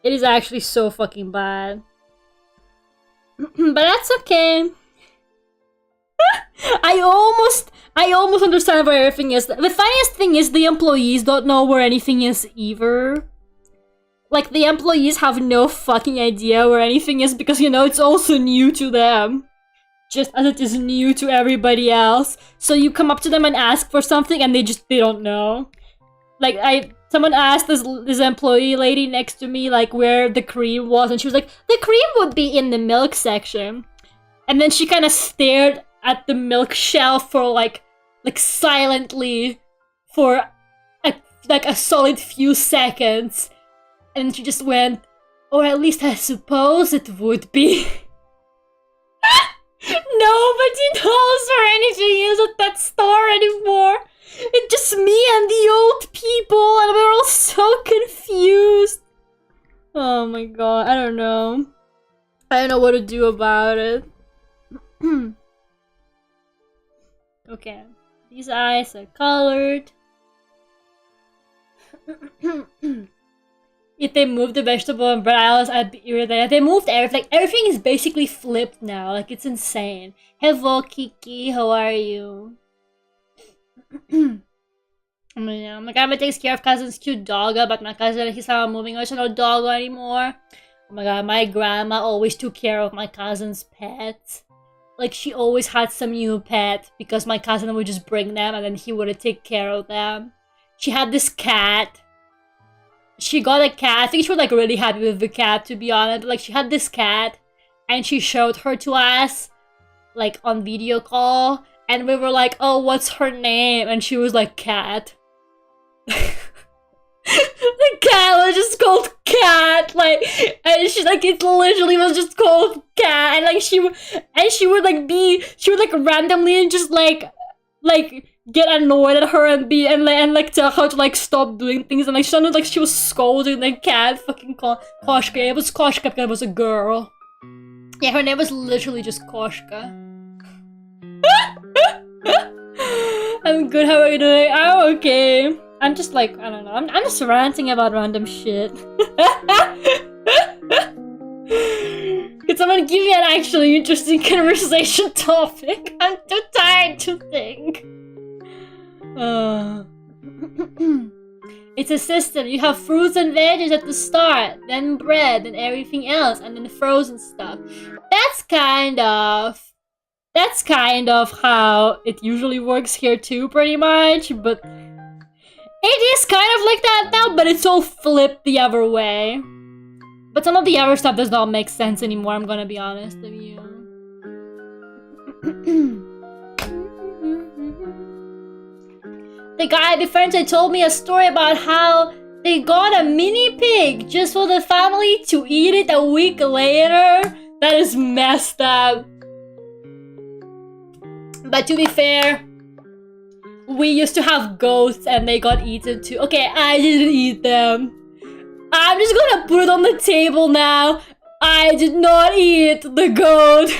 It is actually so fucking bad. But that's okay. I almost understand where everything is. The funniest thing is the employees don't know where anything is either. Like, the employees have no fucking idea where anything is because, you know, it's also new to them. Just as it is new to everybody else. So you come up to them and ask for something and they don't know. Like, someone asked this employee lady next to me, like, where the cream was, and she was like, the cream would be in the milk section. And then she kind of stared at the milk shelf for, like silently for, a solid few seconds. And she just went, or at least I suppose it would be. Nobody knows where anything is at that store anymore. It's just me and the old people, and we're all so confused. Oh my god, I don't know. I don't know what to do about it. Okay, these eyes are colored. If they moved the vegetable and bread aisles, I'd be irritated. They moved everything. Like, everything is basically flipped now. Like, it's insane. Hello, Kiki. How are you? My grandma takes care of cousin's cute doggo, but my cousin, he's not moving on to no doggo anymore. Oh my god, my grandma always took care of my cousin's pets. Like, she always had some new pet because my cousin would just bring them and then he would take care of them. She had this cat. She got a cat. I think she was like really happy with the cat, to be honest. But, like, she had this cat and she showed her to us, like, on video call. And we were like, oh, what's her name? And she was like, Cat. The cat was just called Cat. Like, and she's like, it literally was just called Cat. And like, she would like randomly and just like get annoyed at her and tell her to like stop doing things. And like, she sounded like she was scolding the cat. Fucking Koshka. It was Koshka because it was a girl. Yeah, her name was literally just Koshka. I'm good, how are you doing? I'm okay. I'm just like, I don't know, I'm just ranting about random shit. Could someone give me an actually interesting conversation topic? I'm too tired to think. It's a system. You have fruits and veggies at the start, then bread, then everything else, and then frozen stuff. That's kind of how it usually works here too, pretty much, but it is kind of like that now, but it's all flipped the other way. But some of the other stuff does not make sense anymore, I'm gonna be honest with you. The guy befriended told me a story about how they got a mini pig just for the family to eat it a week later. That is messed up. But to be fair, we used to have goats and they got eaten too. Okay, I didn't eat them. I'm just gonna put it on the table now. I did not eat the goat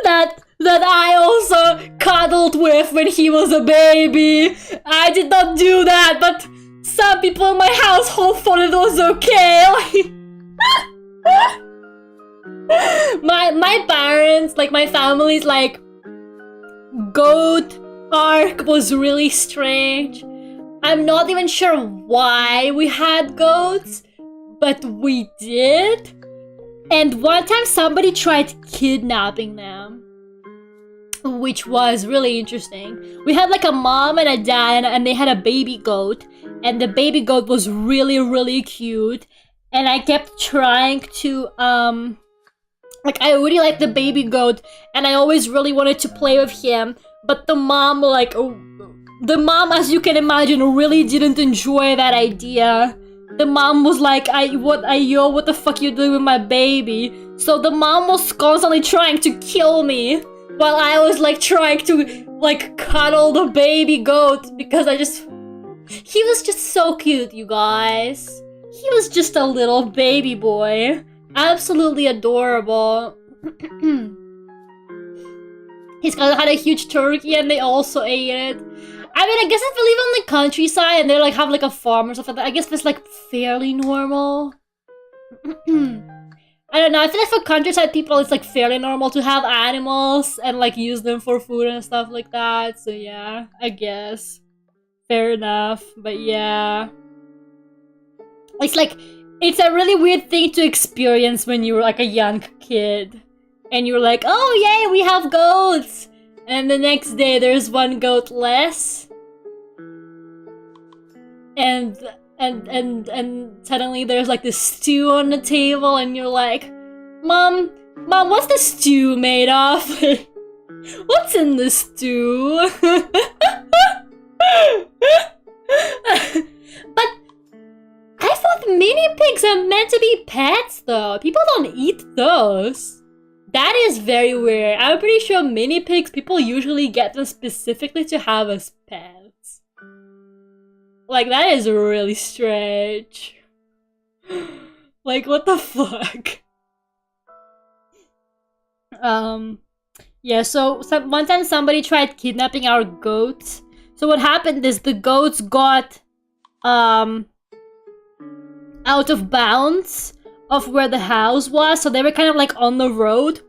that I also cuddled with when he was a baby. I did not do that, but some people in my household thought it was okay. my parents, like my family's like goat arc was really strange. I'm not even sure why we had goats, but we did. And one time somebody tried kidnapping them, which was really interesting. We had like a mom and a dad and they had a baby goat, and the baby goat was really, really cute. And I kept trying to, like, I really liked the baby goat and I always really wanted to play with him. But the mom, as you can imagine, really didn't enjoy that idea. The mom was like, what the fuck you doing with my baby? So the mom was constantly trying to kill me while I was like trying to like cuddle the baby goat because he was just so cute, you guys. He was just a little baby boy. Absolutely adorable. He's kind of had a huge turkey and they also ate it. I mean, I guess if you live on the countryside and they like have like a farm or stuff like that, I guess it's like fairly normal. I don't know, I feel like for countryside people it's like fairly normal to have animals and like use them for food and stuff like that. So yeah, I guess. Fair enough, but yeah. It's like, it's a really weird thing to experience when you were like a young kid. And you're like, oh yay, we have goats! And the next day there's one goat less. And suddenly there's like this stew on the table and you're like, Mom, what's the stew made of? What's in the stew? But I thought mini pigs are meant to be pets though. People don't eat those. That is very weird. I'm pretty sure mini pigs, people usually get them specifically to have as pets. Like, that is really strange. Like, what the fuck? Yeah, so one time somebody tried kidnapping our goats. So what happened is the goats got, out of bounds of where the house was, so they were kind of like on the road.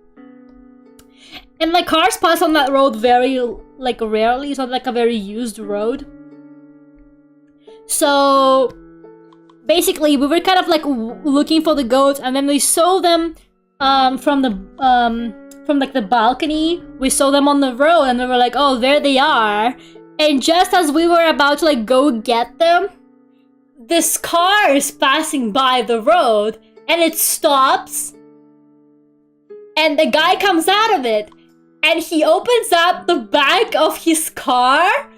And like cars pass on that road very like rarely, it's not like a very used road. So basically we were kind of like looking for the goats, and then we saw them from like the balcony. We saw them on the road and we were like, oh, there they are. And just as we were about to like go get them, this car is passing by the road and it stops, and the guy comes out of it and he opens up the back of his car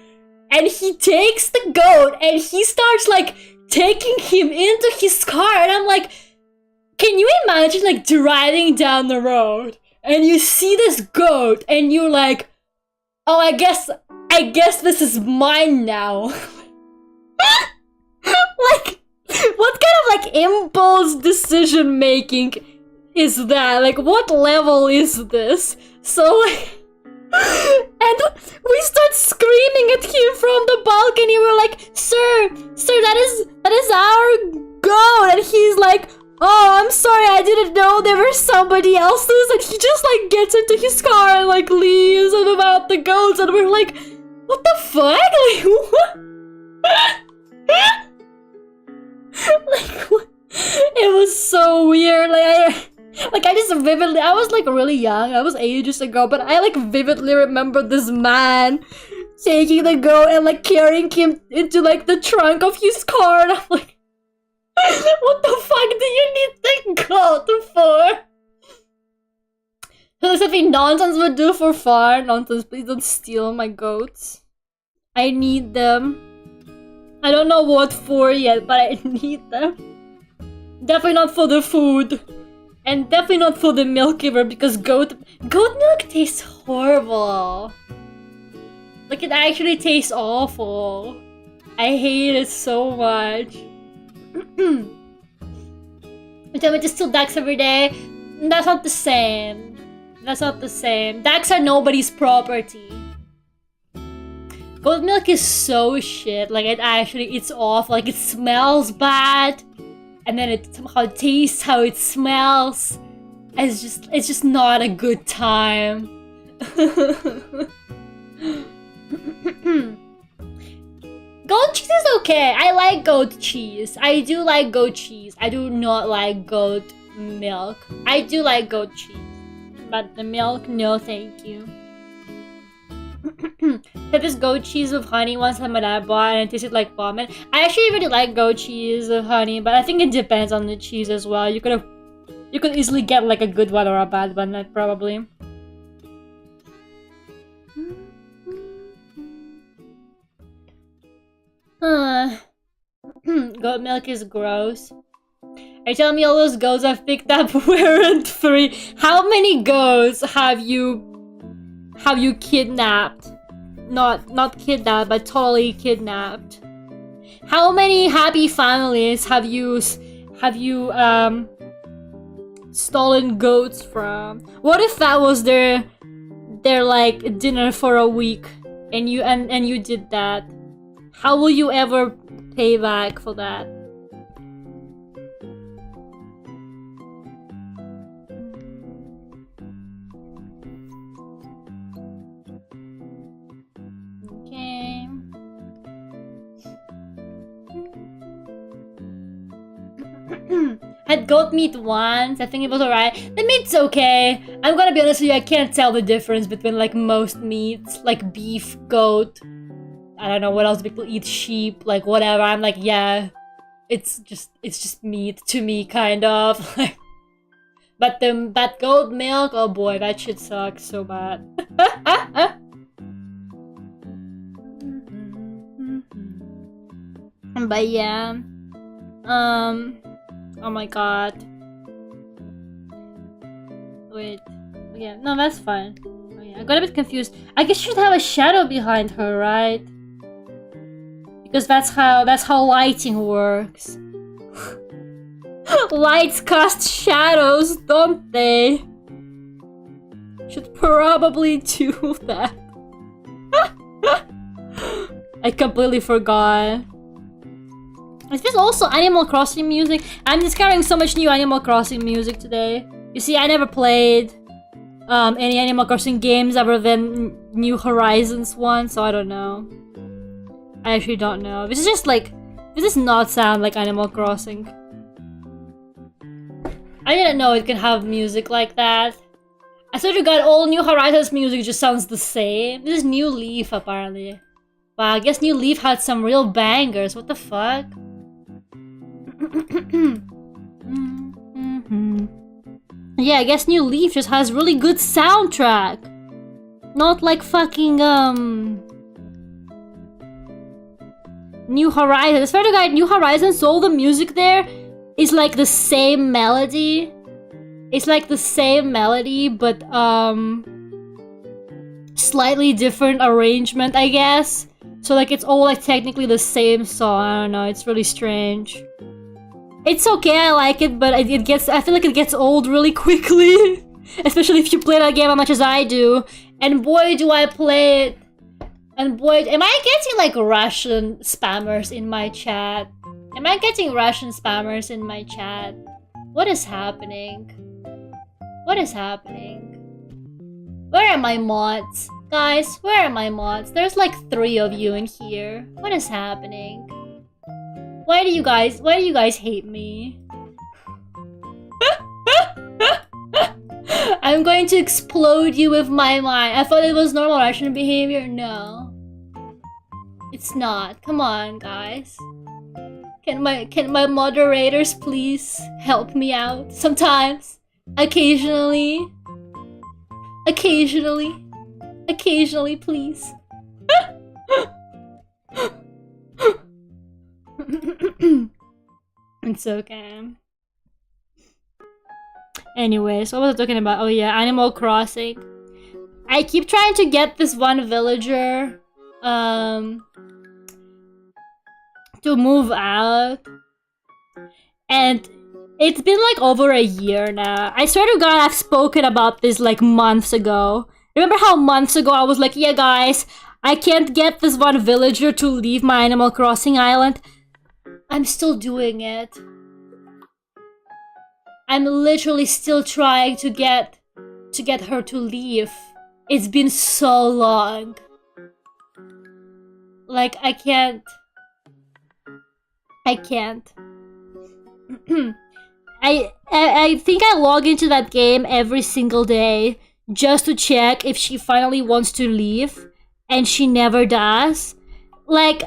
and he takes the goat and he starts like taking him into his car. And I'm like, can you imagine like driving down the road and you see this goat and you're like, oh, I guess this is mine now. Like, what kind of like impulse decision making is that? Like, what level is this? So like, and we start screaming at him from the balcony. We're like, sir, that is our goat. And he's like, oh, I'm sorry, I didn't know there were somebody else's. And he just like gets into his car and like leaves about the goats. And we're like, what the fuck? Like, what? Like, what? It was so weird. Like I just vividly, I was like really young, I was ages ago, but I like vividly remember this man taking the goat and like carrying him into like the trunk of his car, and I'm like, what the fuck do you need the goat for? So there's something nonsense would do for fun. Nonsense, please don't steal my goats. I need them. I don't know what for yet, but I need them. Definitely not for the food. And definitely not for the milk giver, because goat milk tastes horrible. Like, it actually tastes awful. I hate it so much. You tell me to steal ducks every day? That's not the same. That's not the same. Ducks are nobody's property. Goat milk is so shit. Like, it's awful. Like, it smells bad. And then it somehow tastes how it smells. It's just not a good time. Goat cheese is okay. I like goat cheese. I do like goat cheese. I do not like goat milk. I do like goat cheese. But the milk, no thank you. Had this goat cheese with honey once time that I bought, and it tasted like vomit. I actually really like goat cheese with honey, but I think it depends on the cheese as well. You could easily get like a good one or a bad one, probably. Goat milk is gross. Are you telling me all those goats I've picked up weren't free? How many goats have you have you kidnapped? Not kidnapped, but totally kidnapped. How many happy families have you stolen goats from? What if that was their like dinner for a week and you did that? How will you ever pay back for that? Okay. Had goat meat once. I think it was alright. The meat's okay. I'm gonna be honest with you, I can't tell the difference between like most meats, like beef, goat. I don't know what else people eat, sheep, like whatever. I'm like, yeah, it's just meat to me, kind of. But that goat milk, oh boy, that shit sucks so bad. But yeah, oh my god. Wait, yeah, no, that's fine. Oh yeah, I got a bit confused. I guess you should have a shadow behind her, right? Because that's how lighting works. Lights cast shadows, don't they? Should probably do that. I completely forgot. Is this also Animal Crossing music? I'm discovering so much new Animal Crossing music today. You see, I never played any Animal Crossing games other than New Horizons one, so I don't know. I actually don't know. This is just like... This does not sound like Animal Crossing. I didn't know it can have music like that. I swear to god, all New Horizons music just sounds the same. This is New Leaf, apparently. Wow, I guess New Leaf had some real bangers. What the fuck? Yeah, I guess New Leaf just has really good soundtrack. Not like fucking, New Horizons. I swear to god, New Horizons, all the music there is like the same melody. It's like the same melody, but, slightly different arrangement, I guess. So, like, it's all, like, technically the same song. I don't know, it's really strange. It's okay, I like it, but I feel like it gets old really quickly. Especially if you play that game as much as I do. And boy, do I play it. And boy, am I getting, like, Russian spammers in my chat? Am I getting Russian spammers in my chat? What is happening? What is happening? Where are my mods? Guys, where are my mods? There's like 3 of you in here. What is happening? Why do you guys hate me? I'm going to explode you with my mind. I thought it was normal Russian behavior. No. It's not. Come on, guys. Can my moderators please help me out sometimes? Occasionally. Occasionally, please. It's okay. Anyways, what was I talking about? Oh yeah, Animal Crossing. I keep trying to get this one villager to move out. And it's been like over a year now. I swear to god I've spoken about this like months ago. Remember how months ago I was like, yeah guys, I can't get this one villager to leave my Animal Crossing island. I'm still doing it. I'm literally still trying to get her to leave. It's been so long. Like, I can't. I think I log into that game every single day just to check if she finally wants to leave, and she never does. Like,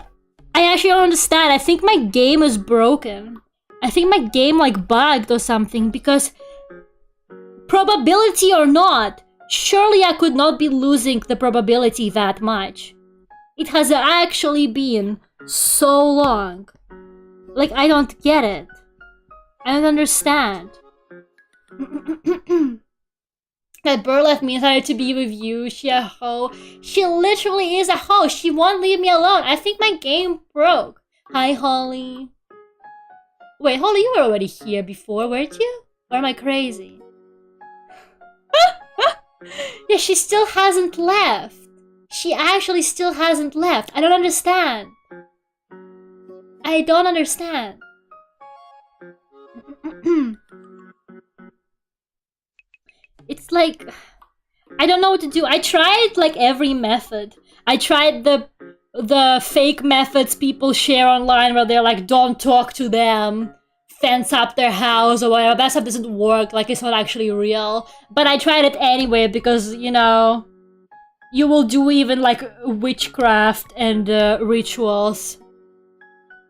I actually don't understand. I think my game is broken. I think my game like bugged or something, because probability or not, surely I could not be losing the probability that much. It has actually been so long. Like, I don't get it. I don't understand. That Burr left me decided to be with you. She a hoe. She literally is a hoe. She won't leave me alone. I think my game broke. Hi, Holly. Wait, Holly, you were already here before, weren't you? Or am I crazy? Yeah, she still hasn't left. She actually still hasn't left. I don't understand. I don't understand. It's like, I don't know what to do. I tried like every method. I tried the fake methods people share online where they're like, don't talk to them, fence up their house or whatever. That stuff doesn't work. Like, it's not actually real. But I tried it anyway because, you know, you will do even like witchcraft and rituals.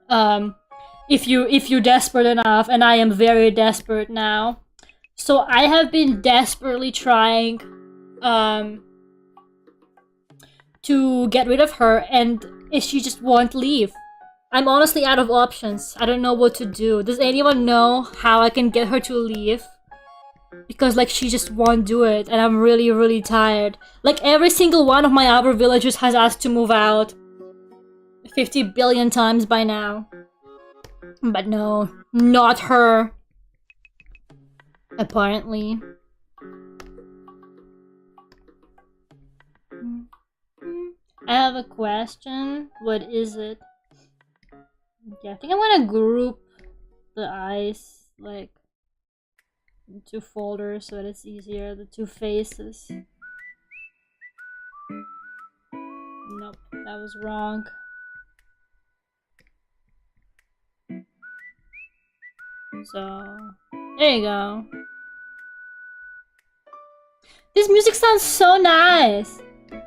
If you're desperate enough, and I am very desperate now. So I have been desperately trying to get rid of her, and she just won't leave. I'm honestly out of options. I don't know what to do. Does anyone know how I can get her to leave? Because like she just won't do it, and I'm really, really tired. Like every single one of my other villagers has asked to move out 50 billion times by now. But no, not her. Apparently. I have a question. What is it? Okay, I think I want to group the eyes like in 2 folders so that it's easier. The 2 faces. Nope, that was wrong. So, there you go. This music sounds so nice.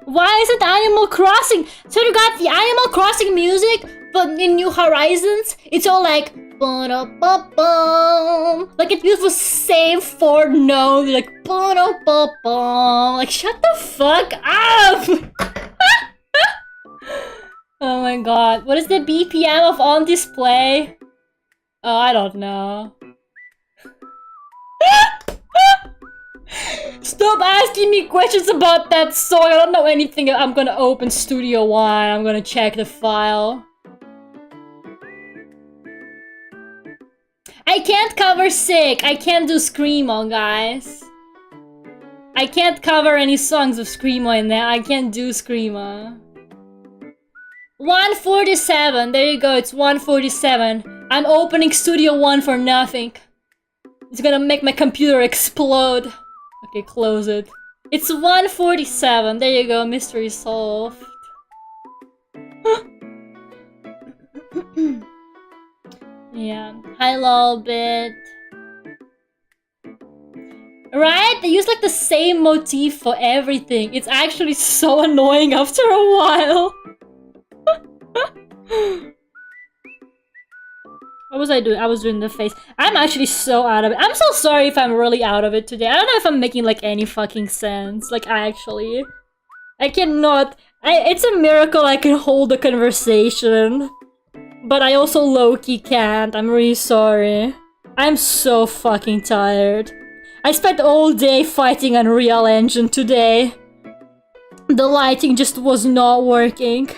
Why is it Animal Crossing? So you got the Animal Crossing music, but in New Horizons, it's all like ba-da-ba-bum. Like it uses the same 4 notes, like ba-da-ba-bum. Like shut the fuck up! Oh my god. What is the BPM of on display? Oh, I don't know. Stop asking me questions about that song. I don't know anything. I'm gonna open Studio One. I'm gonna check the file. I can't cover Sick. I can't do Screamo, guys. I can't cover any songs of Screamo in there. I can't do Screamo. 147. There you go. It's 147. I'm opening Studio One for nothing. It's gonna make my computer explode. Okay, close it. It's 147. There you go. Mystery solved. Yeah. Hi, Lolbit. Right? They use like the same motif for everything. It's actually so annoying after a while. What was I doing? I was doing the face. I'm actually so out of it. I'm so sorry if I'm really out of it today. I don't know if I'm making like any fucking sense. Like actually. I cannot. It's a miracle I can hold a conversation. But I also low-key can't. I'm really sorry. I'm so fucking tired. I spent all day fighting Unreal Engine today. The lighting just was not working.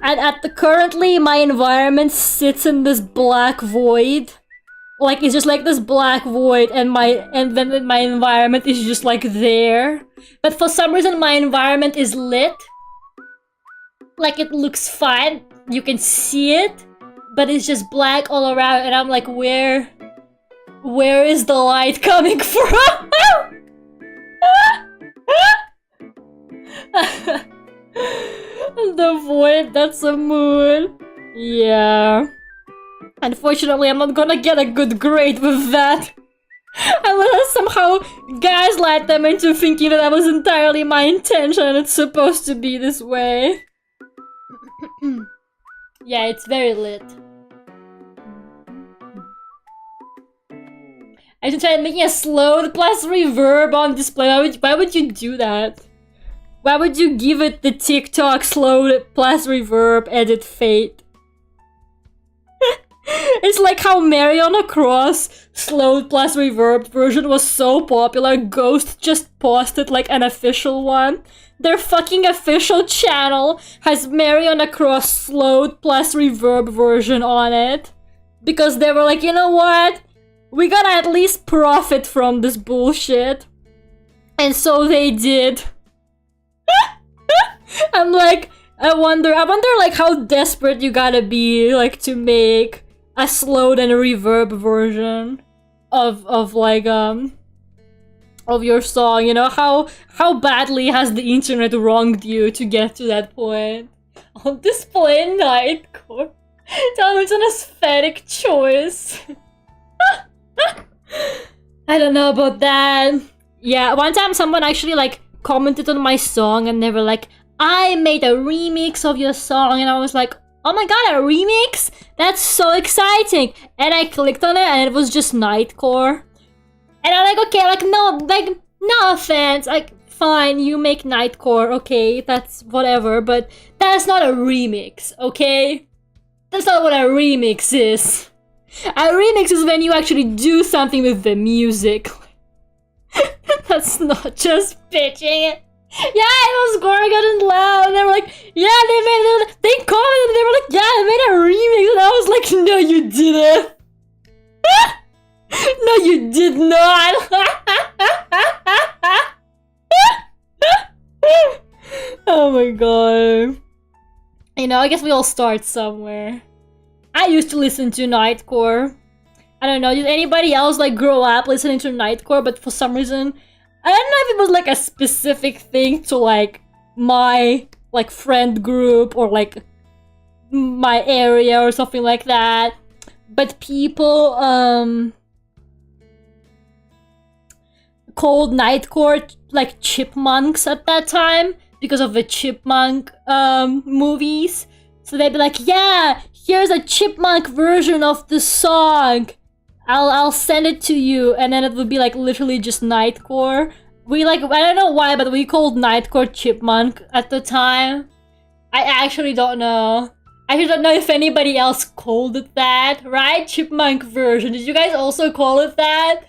And currently my environment sits in this black void. Like it's just like this black void and then my environment is just like there. But for some reason my environment is lit. Like it looks fine. You can see it. But it's just black all around and I'm like, where is the light coming from? The void, that's a moon. Yeah. Unfortunately, I'm not gonna get a good grade with that. I'm gonna somehow gaslight them into thinking that that was entirely my intention and it's supposed to be this way. Yeah, it's very lit. I should try making a slowed plus reverb on display. Why would you do that? Why would you give it the TikTok slowed plus reverb edit fate? It's like how Mariana Cross slowed plus reverb version was so popular, Ghost just posted like an official one. Their fucking official channel has Mariana Cross slowed plus reverb version on it. Because they were like, you know what? We gotta at least profit from this bullshit. And so they did. I'm like, I wonder like how desperate you gotta be like to make a slowed and a reverb version of like of your song, you know, how badly has the internet wronged you to get to that point. I'll display Nightcore. Tell me it's an aesthetic choice. I don't know about that. Yeah, one time someone actually like commented on my song and they were like, I made a remix of your song, and I was like, oh my god, a remix? That's so exciting! And I clicked on it and it was just Nightcore. And I'm like, okay, no offense, like, fine, you make Nightcore, okay, that's whatever, but that's not a remix, okay? That's not what a remix is. A remix is when you actually do something with the music. That's not just pitching it. Yeah, it was Gorgon and Loud. They were like, yeah, they commented, they were like, yeah, I made a remix. And I was like, no, you didn't. No, you did not. Oh my god. You know, I guess we all start somewhere. I used to listen to Nightcore. I don't know, did anybody else like grow up listening to Nightcore, but for some reason, I don't know if it was like a specific thing to like my like friend group or like my area or something like that, but people called Nightcore like chipmunks at that time because of the chipmunk movies. So they'd be like, yeah, here's a chipmunk version of the song. I'll send it to you, and then it would be like literally just Nightcore. We like, I don't know why, but we called Nightcore chipmunk at the time. I actually don't know. I actually don't know if anybody else called it that, right? Chipmunk version. Did you guys also call it that?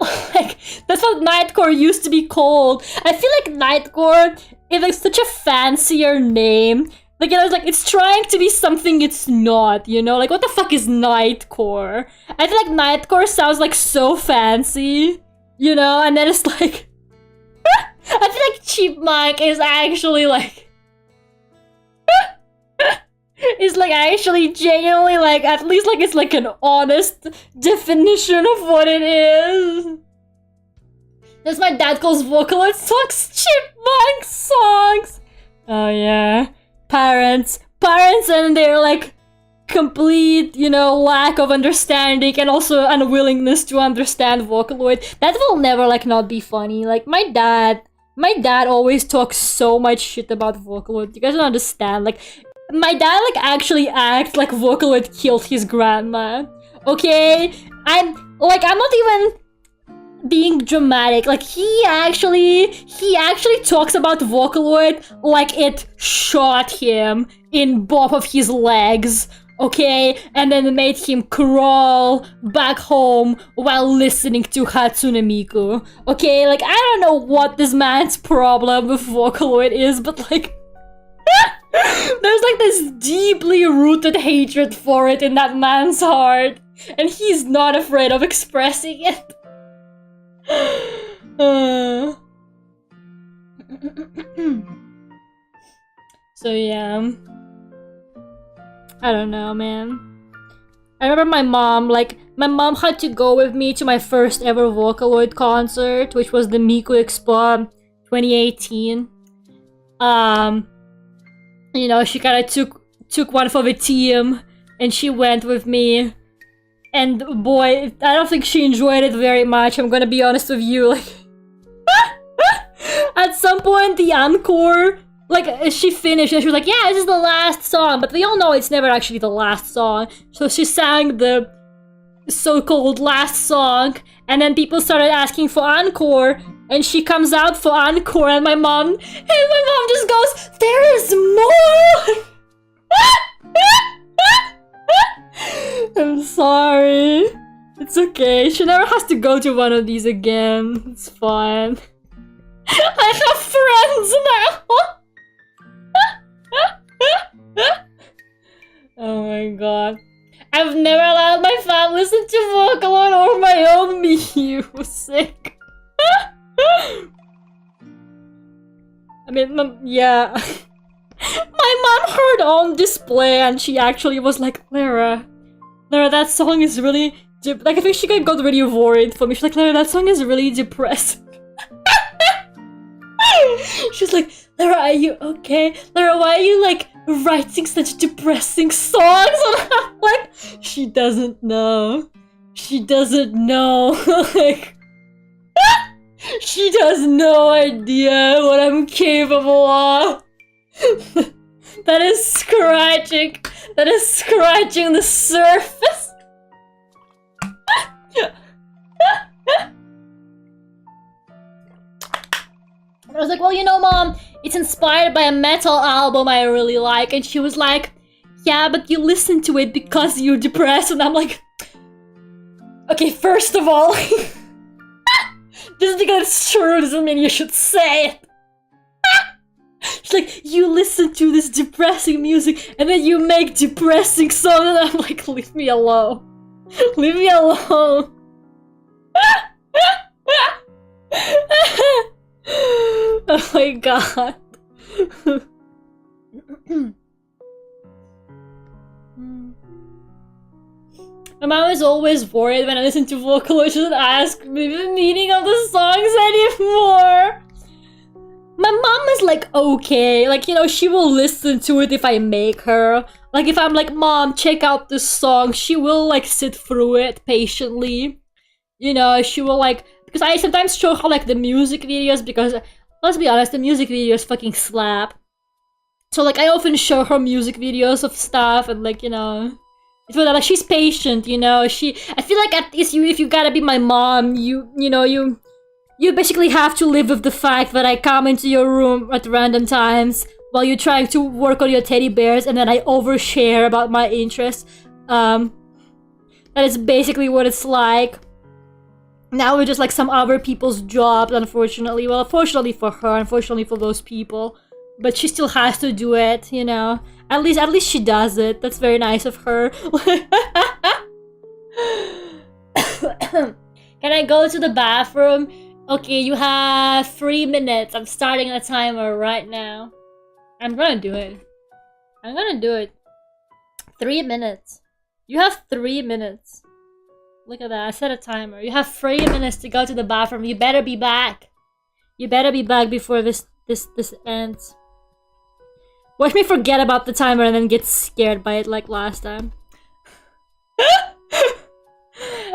Like, that's what Nightcore used to be called. I feel like Nightcore is like such a fancier name. Like, you know, it's like, it's trying to be something it's not, you know? Like, what the fuck is Nightcore? I feel like Nightcore sounds like so fancy, you know? And then it's like... I feel like Chipmunk is actually like... it's like actually genuinely like, at least like it's like an honest definition of what it is. That's my dad calls Vocaloid songs Chipmunk songs! Oh yeah. Parents and their like complete, you know, lack of understanding and also unwillingness to understand Vocaloid. That will never like not be funny. Like my dad always talks so much shit about Vocaloid. You guys don't understand. Like my dad like actually acts like Vocaloid killed his grandma. Okay? I'm not even being dramatic. Like he actually talks about Vocaloid like it shot him in both of his legs, okay, and then made him crawl back home while listening to Hatsune Miku. Okay, like I don't know what this man's problem with Vocaloid is, but like there's like this deeply rooted hatred for it in that man's heart, and he's not afraid of expressing it. So yeah, I don't know, man. I remember my mom had to go with me to my first ever Vocaloid concert, which was the Miku Expo 2018. You know, she kind of took one for the team, and she went with me. And boy, I don't think she enjoyed it very much, I'm gonna be honest with you, like... At some point, the encore, like, she finished and she was like, yeah, this is the last song, but we all know it's never actually the last song. So she sang the so-called last song, and then people started asking for encore, and she comes out for encore, and my mom just goes, there is more! I'm sorry. It's okay. She never has to go to one of these again. It's fine. I have friends now! Oh my god. I've never allowed my family to listen to Vocaloid or my own music. I mean, yeah. My mom heard on display and she actually was like, Lera, that song is really... like, I think she got really worried for me. She's like, Lera, that song is really depressing. She's like, Lera, are you okay? Lera, why are you, like, writing such depressing songs? And I'm like, she doesn't know. She doesn't know. Like, she has no idea what I'm capable of. That is scratching. That is scratching the surface. I was like, well, you know, Mom, it's inspired by a metal album I really like. And she was like, yeah, but you listen to it because you're depressed. And I'm like, okay, first of all, just because it's true doesn't mean you should say it. She's like, you listen to this depressing music and then you make depressing songs. And I'm like, leave me alone. Leave me alone. Oh my god. My mom is always worried when I listen to Vocaloid. She doesn't ask me the meaning of the songs anymore. My mom is like, okay, like, you know, she will listen to it if I make her. Like, if I'm like, Mom, check out this song, she will, like, sit through it patiently. You know, she will, like, because I sometimes show her, like, the music videos, because, let's be honest, the music videos fucking slap. So, like, I often show her music videos of stuff, and, like, you know, it's like, she's patient, you know, I feel like at least if you gotta be my mom, you know, you basically have to live with the fact that I come into your room at random times while you're trying to work on your teddy bears and then I overshare about my interests. That is basically what it's like. Now we're just like some other people's jobs, unfortunately. Well, fortunately for her, unfortunately for those people. But she still has to do it, you know. At least she does it. That's very nice of her. Can I go to the bathroom? Okay, you have 3 minutes. I'm starting the timer right now. I'm gonna do it. I'm gonna do it. 3 minutes. You have 3 minutes. Look at that. I set a timer. You have 3 minutes to go to the bathroom. You better be back. You better be back before this ends. Watch me forget about the timer and then get scared by it like last time.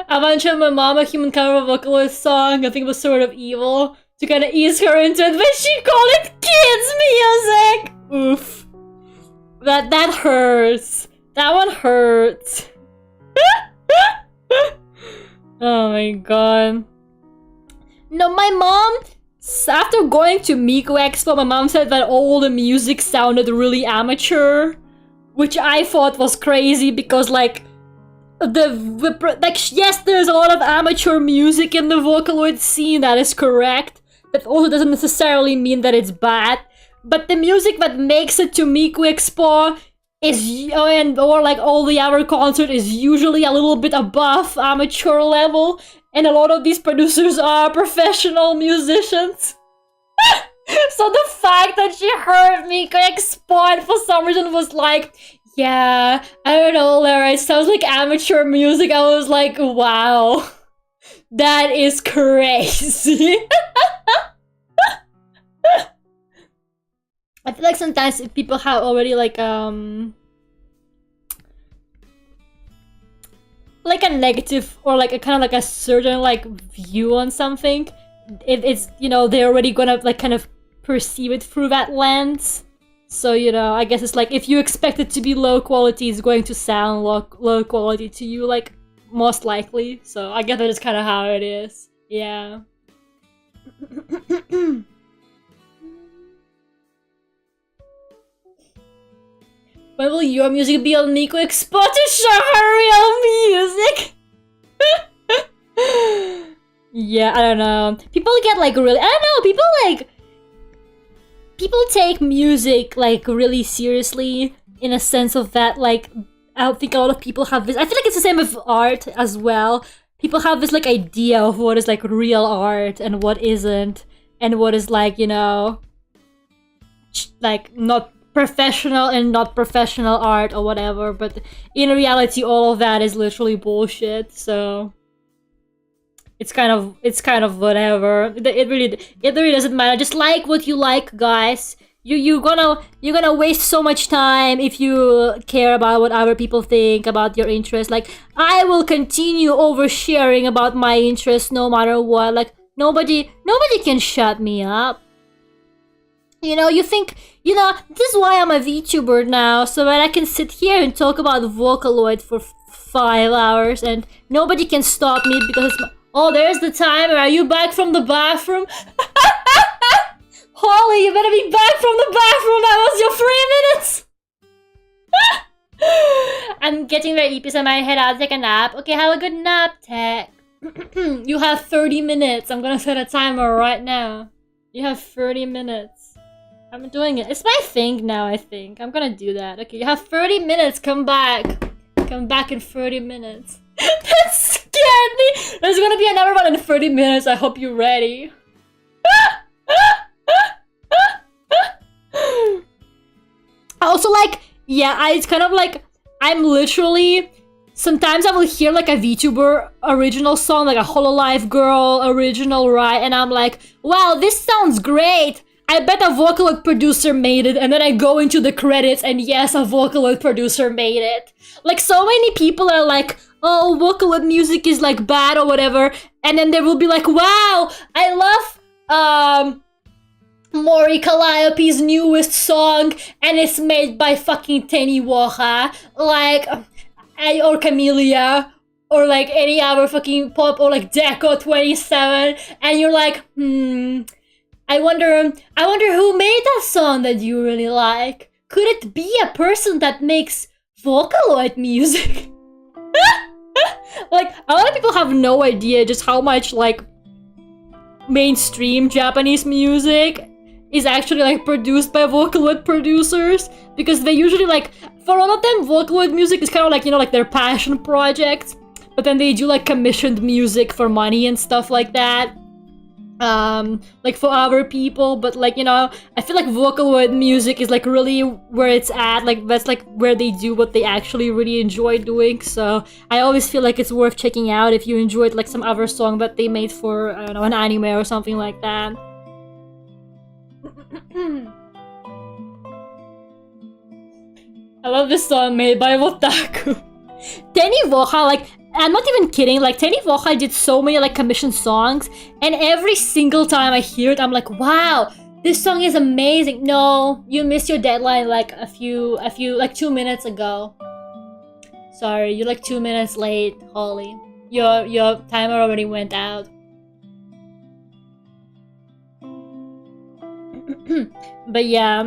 I mentioned my mom a human cover Vocaloid song. I think it was Sort of Evil, to kind of ease her into it, but she called it kids music. Oof. That hurts. That one hurts. Oh my god. No, my mom, after going to Miku Expo, my mom said that all the music sounded really amateur, which I thought was crazy because, like, yes, there's a lot of amateur music in the Vocaloid scene, that is correct. That also doesn't necessarily mean that it's bad. But the music that makes it to Miku Expo is, or like all the other concert, is usually a little bit above amateur level. And a lot of these producers are professional musicians. So the fact that she heard Miku Expo and for some reason was like, yeah, I don't know, Lera, it sounds like amateur music. I was like, wow, that is crazy. I feel like sometimes if people have already like a negative or like a kind of like a certain like view on something, it's, you know, they're already gonna like kind of perceive it through that lens. So, you know, I guess it's like, if you expect it to be low quality, it's going to sound low quality to you, like, most likely. So, I guess that is kind of how it is. Yeah. When will your music be on Nico Expo to show her real music? Yeah, I don't know. People get like really, I don't know, people take music like really seriously in a sense of that, like, I don't think a lot of people have this. I feel like it's the same with art as well. People have this like idea of what is like real art and what isn't, and what is like, you know, like not professional and not professional art or whatever. But in reality, all of that is literally bullshit. So it's kind of whatever. It really doesn't matter. Just like what you like, guys. You're gonna waste so much time if you care about what other people think about your interests. Like, I will continue oversharing about my interests no matter what. Like, nobody can shut me up. You know, you think, you know, this is why I'm a VTuber now, so that I can sit here and talk about Vocaloid for 5 hours and nobody can stop me because it's my... Oh, there's the timer. Are you back from the bathroom? Holly, you better be back from the bathroom. That was your 3 minutes. I'm getting very eepy, so I might head out to take a nap. Okay, have a good nap, Tech. You have 30 minutes. I'm gonna set a timer right now. You have 30 minutes. I'm doing it. It's my thing now, I think. I'm gonna do that. Okay, you have 30 minutes. Come back. Come back in 30 minutes. That scared me. There's gonna be another one in 30 minutes. I hope you're ready. Also, like, yeah, it's kind of like, I'm literally, sometimes I will hear like a VTuber original song, like a Hololive Girl original, right? And I'm like, wow, this sounds great. I bet a Vocaloid producer made it. And then I go into the credits and yes, a Vocaloid producer made it. Like, so many people are like, oh, Vocaloid music is like bad or whatever. And then they will be like, wow, I love, Mori Calliope's newest song, and it's made by fucking Tenny Woha, like, or Camellia, or like any other fucking pop, or like Deco 27, and you're like, I wonder who made that song that you really like. Could it be a person that makes Vocaloid music? Like, a lot of people have no idea just how much like mainstream Japanese music is actually like produced by Vocaloid producers, because they usually, like, for all of them, Vocaloid music is kind of like, you know, like their passion project, but then they do like commissioned music for money and stuff like that, like for other people. But like, you know, I feel like Vocaloid music is like really where it's at, like that's like where they do what they actually really enjoy doing. So I always feel like it's worth checking out if you enjoyed like some other song that they made for, I don't know, an anime or something like that. I love this song made by Wotaku. Tenny Woha, like, I'm not even kidding, like, Tenny Woha did so many, like, commissioned songs, and every single time I hear it, I'm like, wow, this song is amazing. No, you missed your deadline, like, like 2 minutes ago. Sorry, you're like 2 minutes late, Holly. Your timer already went out. But yeah,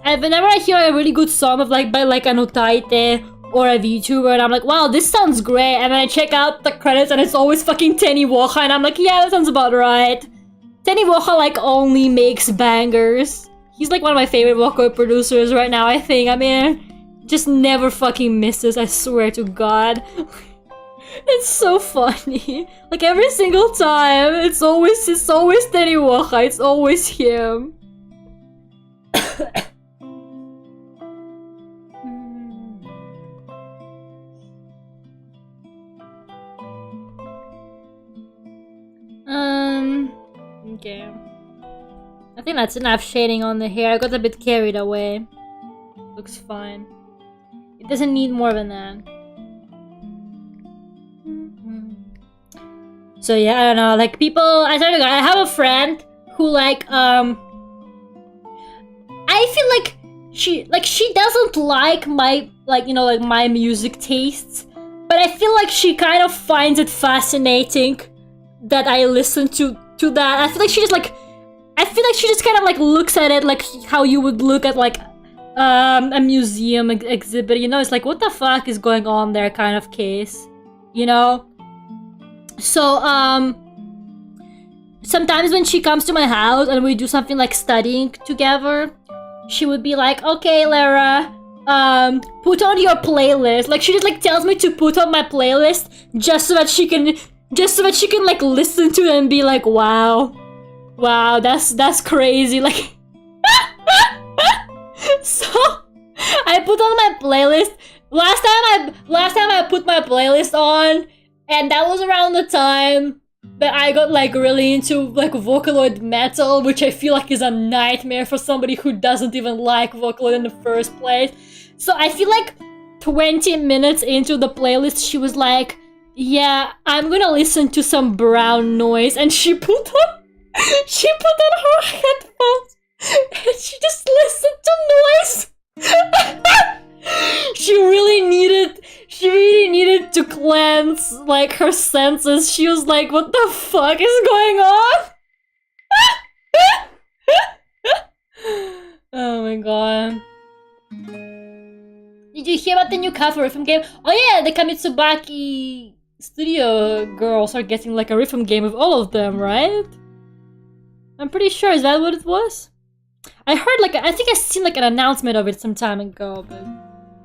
whenever I hear a really good song of like by like an Otaite or a VTuber, and I'm like, wow, this sounds great, and then I check out the credits and it's always fucking Tenny Woha, and I'm like, yeah, that sounds about right. Tenny Woha like only makes bangers. He's like one of my favorite Vocaloid producers right now, I think. I mean, just never fucking misses, I swear to God. It's so funny. Like every single time, it's always Tenny Woha, it's always him. Okay. I think that's enough shading on the hair. I got a bit carried away. Looks fine. It doesn't need more than that. So yeah, I don't know, like people, I have a friend who like, I feel like she doesn't like my, like, you know, like my music tastes, but I feel like she kind of finds it fascinating that I listen to that. I feel like she just kind of like looks at it like how you would look at like a museum exhibit, you know, it's like, what the fuck is going on there kind of case, you know? So, sometimes when she comes to my house and we do something like studying together, she would be like, okay, Lera, put on your playlist. Like, she just like tells me to put on my playlist just so that she can like listen to it and be like, wow, that's crazy. Like, so I put on my playlist. Last time I put my playlist on, and that was around the time that I got like really into like Vocaloid metal, which I feel like is a nightmare for somebody who doesn't even like Vocaloid in the first place. So I feel like 20 minutes into the playlist, she was like, yeah, I'm gonna listen to some brown noise, and she put on her headphones and she just listened to noise. She really needed to cleanse like her senses. She was like, what the fuck is going on? Oh my god. Did you hear about the new cover rhythm game? Oh yeah, the Kamitsubaki studio girls are getting like a rhythm game with all of them, right? I'm pretty sure, is that what it was? I heard like, I think I seen like an announcement of it some time ago, but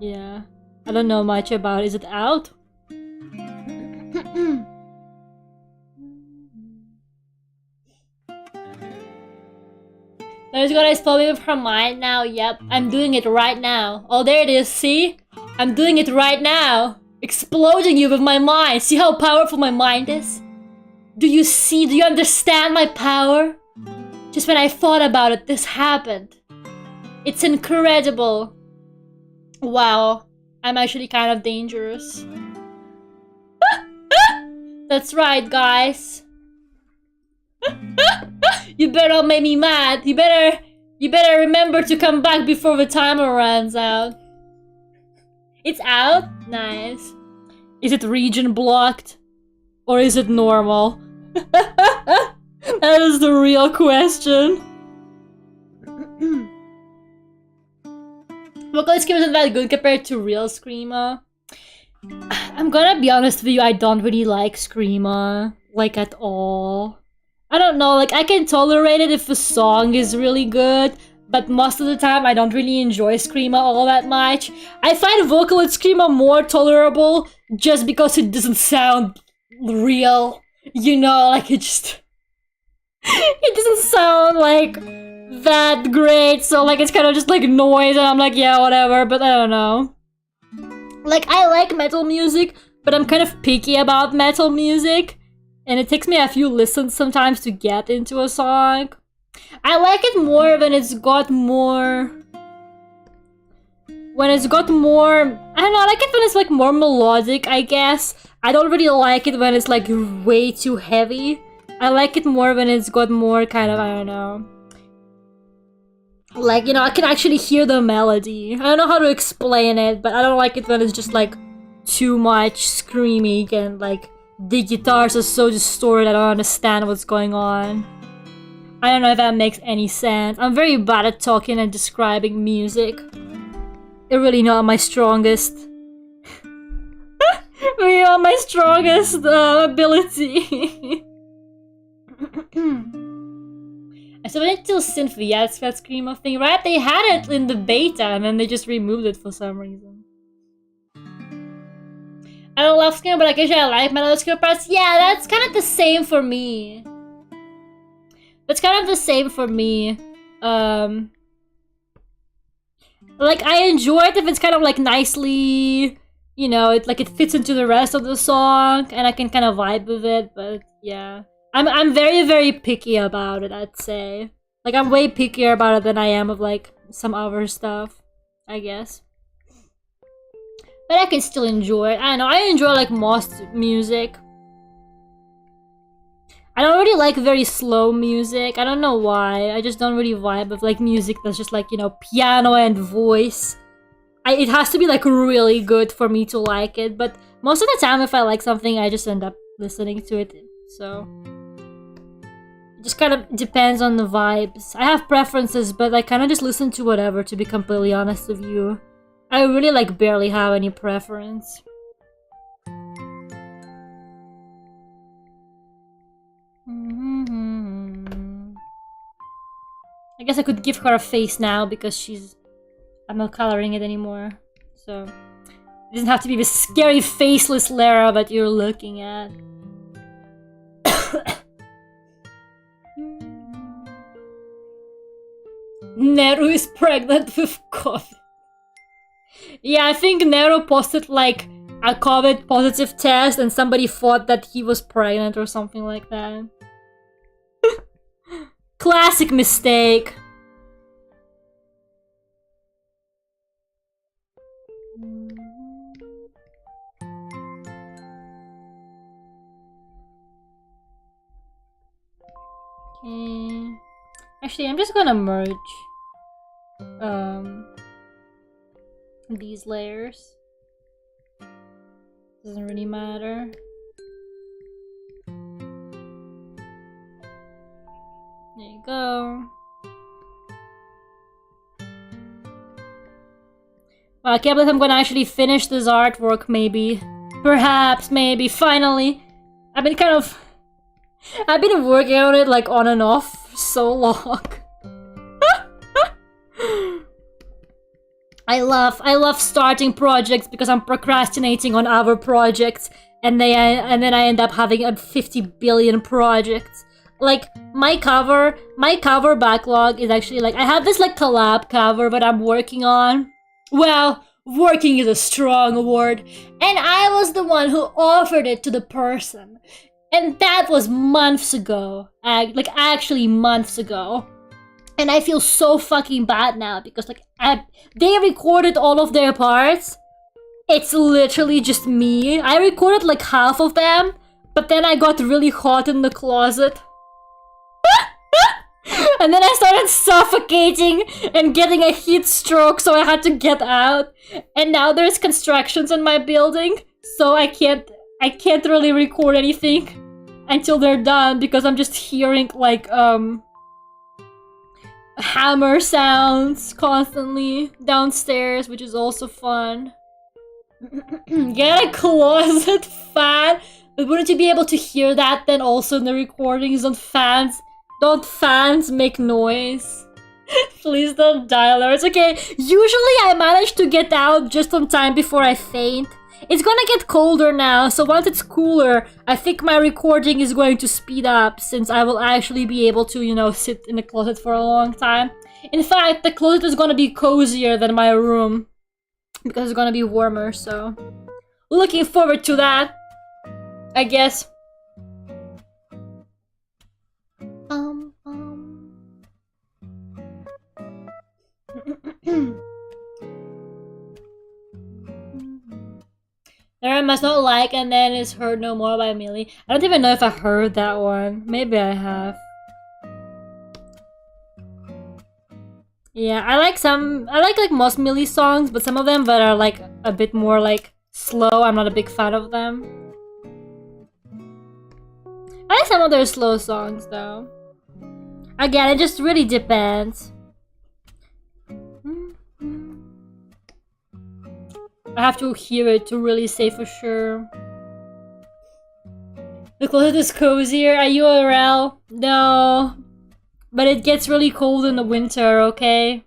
yeah. I don't know much about it. Is it out? There's gonna explode me with her mind now. Yep, I'm doing it right now. Oh, there it is. See? I'm doing it right now. Exploding you with my mind. See how powerful my mind is? Do you see? Do you understand my power? Just when I thought about it, this happened. It's incredible. Wow. I'm actually kind of dangerous. That's right, guys. You better not make me mad. You better remember to come back before the timer runs out. It's out? Nice. Is it region blocked? Or is it normal? That is the real question. Vocaloid Screamo isn't that good compared to real Screamo. I'm gonna be honest with you, I don't really like Screamo. Like, at all. I don't know, like, I can tolerate it if the song is really good, but most of the time I don't really enjoy Screamo all that much. I find Vocaloid Screamo more tolerable just because it doesn't sound real. You know, like, it just... it doesn't sound like that great, so like it's kind of just like noise and I'm like, yeah, whatever, but I don't know. Like, I like metal music, but I'm kind of picky about metal music, and it takes me a few listens sometimes to get into a song. I like it more when it's got more... I don't know, I like it when it's like more melodic, I guess. I don't really like it when it's like way too heavy. I like it more when it's got more kind of, I don't know. Like, you know, I can actually hear the melody. I don't know how to explain it, but I don't like it when it's just like too much screaming and like the guitars are so distorted I don't understand what's going on. I don't know if that makes any sense. I'm very bad at talking and describing music. It's really not my strongest... really not my strongest ability. I still went to synth yes, that Screamo thing, right? They had it in the beta and then they just removed it for some reason. I don't love Screamo, but occasionally I like metal Screamo parts. Yeah, that's kind of the same for me. That's kind of the same for me. Like, I enjoy it if it's kind of like nicely, you know, it fits into the rest of the song and I can kind of vibe with it, but yeah. I'm very, very picky about it, I'd say. Like, I'm way pickier about it than I am of, like, some other stuff, I guess. But I can still enjoy it. I don't know, I enjoy, like, most music. I don't really like very slow music. I don't know why. I just don't really vibe with, like, music that's just, like, you know, piano and voice. It has to be, like, really good for me to like it. But most of the time, if I like something, I just end up listening to it, so... Just kind of depends on the vibes. I have preferences, but I kind of just listen to whatever, to be completely honest with you. I really like barely have any preference. I guess I could give her a face now because I'm not coloring it anymore. So it doesn't have to be the scary faceless Lera that you're looking at. Nero is pregnant with COVID. Yeah, I think Nero posted like a COVID positive test and somebody thought that he was pregnant or something like that. Classic mistake. Okay. Actually, I'm just gonna merge these layers. Doesn't really matter. There you go. Well, I can't believe I'm gonna actually finish this artwork, maybe. Perhaps, maybe, finally. I've been working on it like on and off for so long. I love starting projects because I'm procrastinating on other projects and then I end up having 50 billion projects. Like my cover backlog is actually like I have this like collab cover that I'm working on. Well, working is a strong word, and I was the one who offered it to the person. And that was months ago. Like actually months ago. And I feel so fucking bad now because like they recorded all of their parts. It's literally just me. I recorded like half of them, but then I got really hot in the closet. And then I started suffocating and getting a heat stroke, so I had to get out. And now there's constructions in my building, so I can't really record anything until they're done because I'm just hearing like hammer sounds constantly downstairs, which is also fun. Get a closet fan. But wouldn't you be able to hear that then also in the recordings? Don't fans make noise? Please don't die, Lera. It's okay. Usually I manage to get out just on time before I faint. It's gonna get colder now, so once it's cooler, I think my recording is going to speed up since I will actually be able to, you know, sit in the closet for a long time. In fact, the closet is gonna be cozier than my room because it's gonna be warmer, so looking forward to that, I guess. Lera must not like and then is heard no more by Millie. I don't even know if I heard that one. Maybe I have. Yeah, I like most Millie songs, but some of them that are like a bit more like slow, I'm not a big fan of them. I like some of their slow songs though. Again, it just really depends. I have to hear it to really say for sure. The closet is cozier. Are you IRL? No. But it gets really cold in the winter, okay?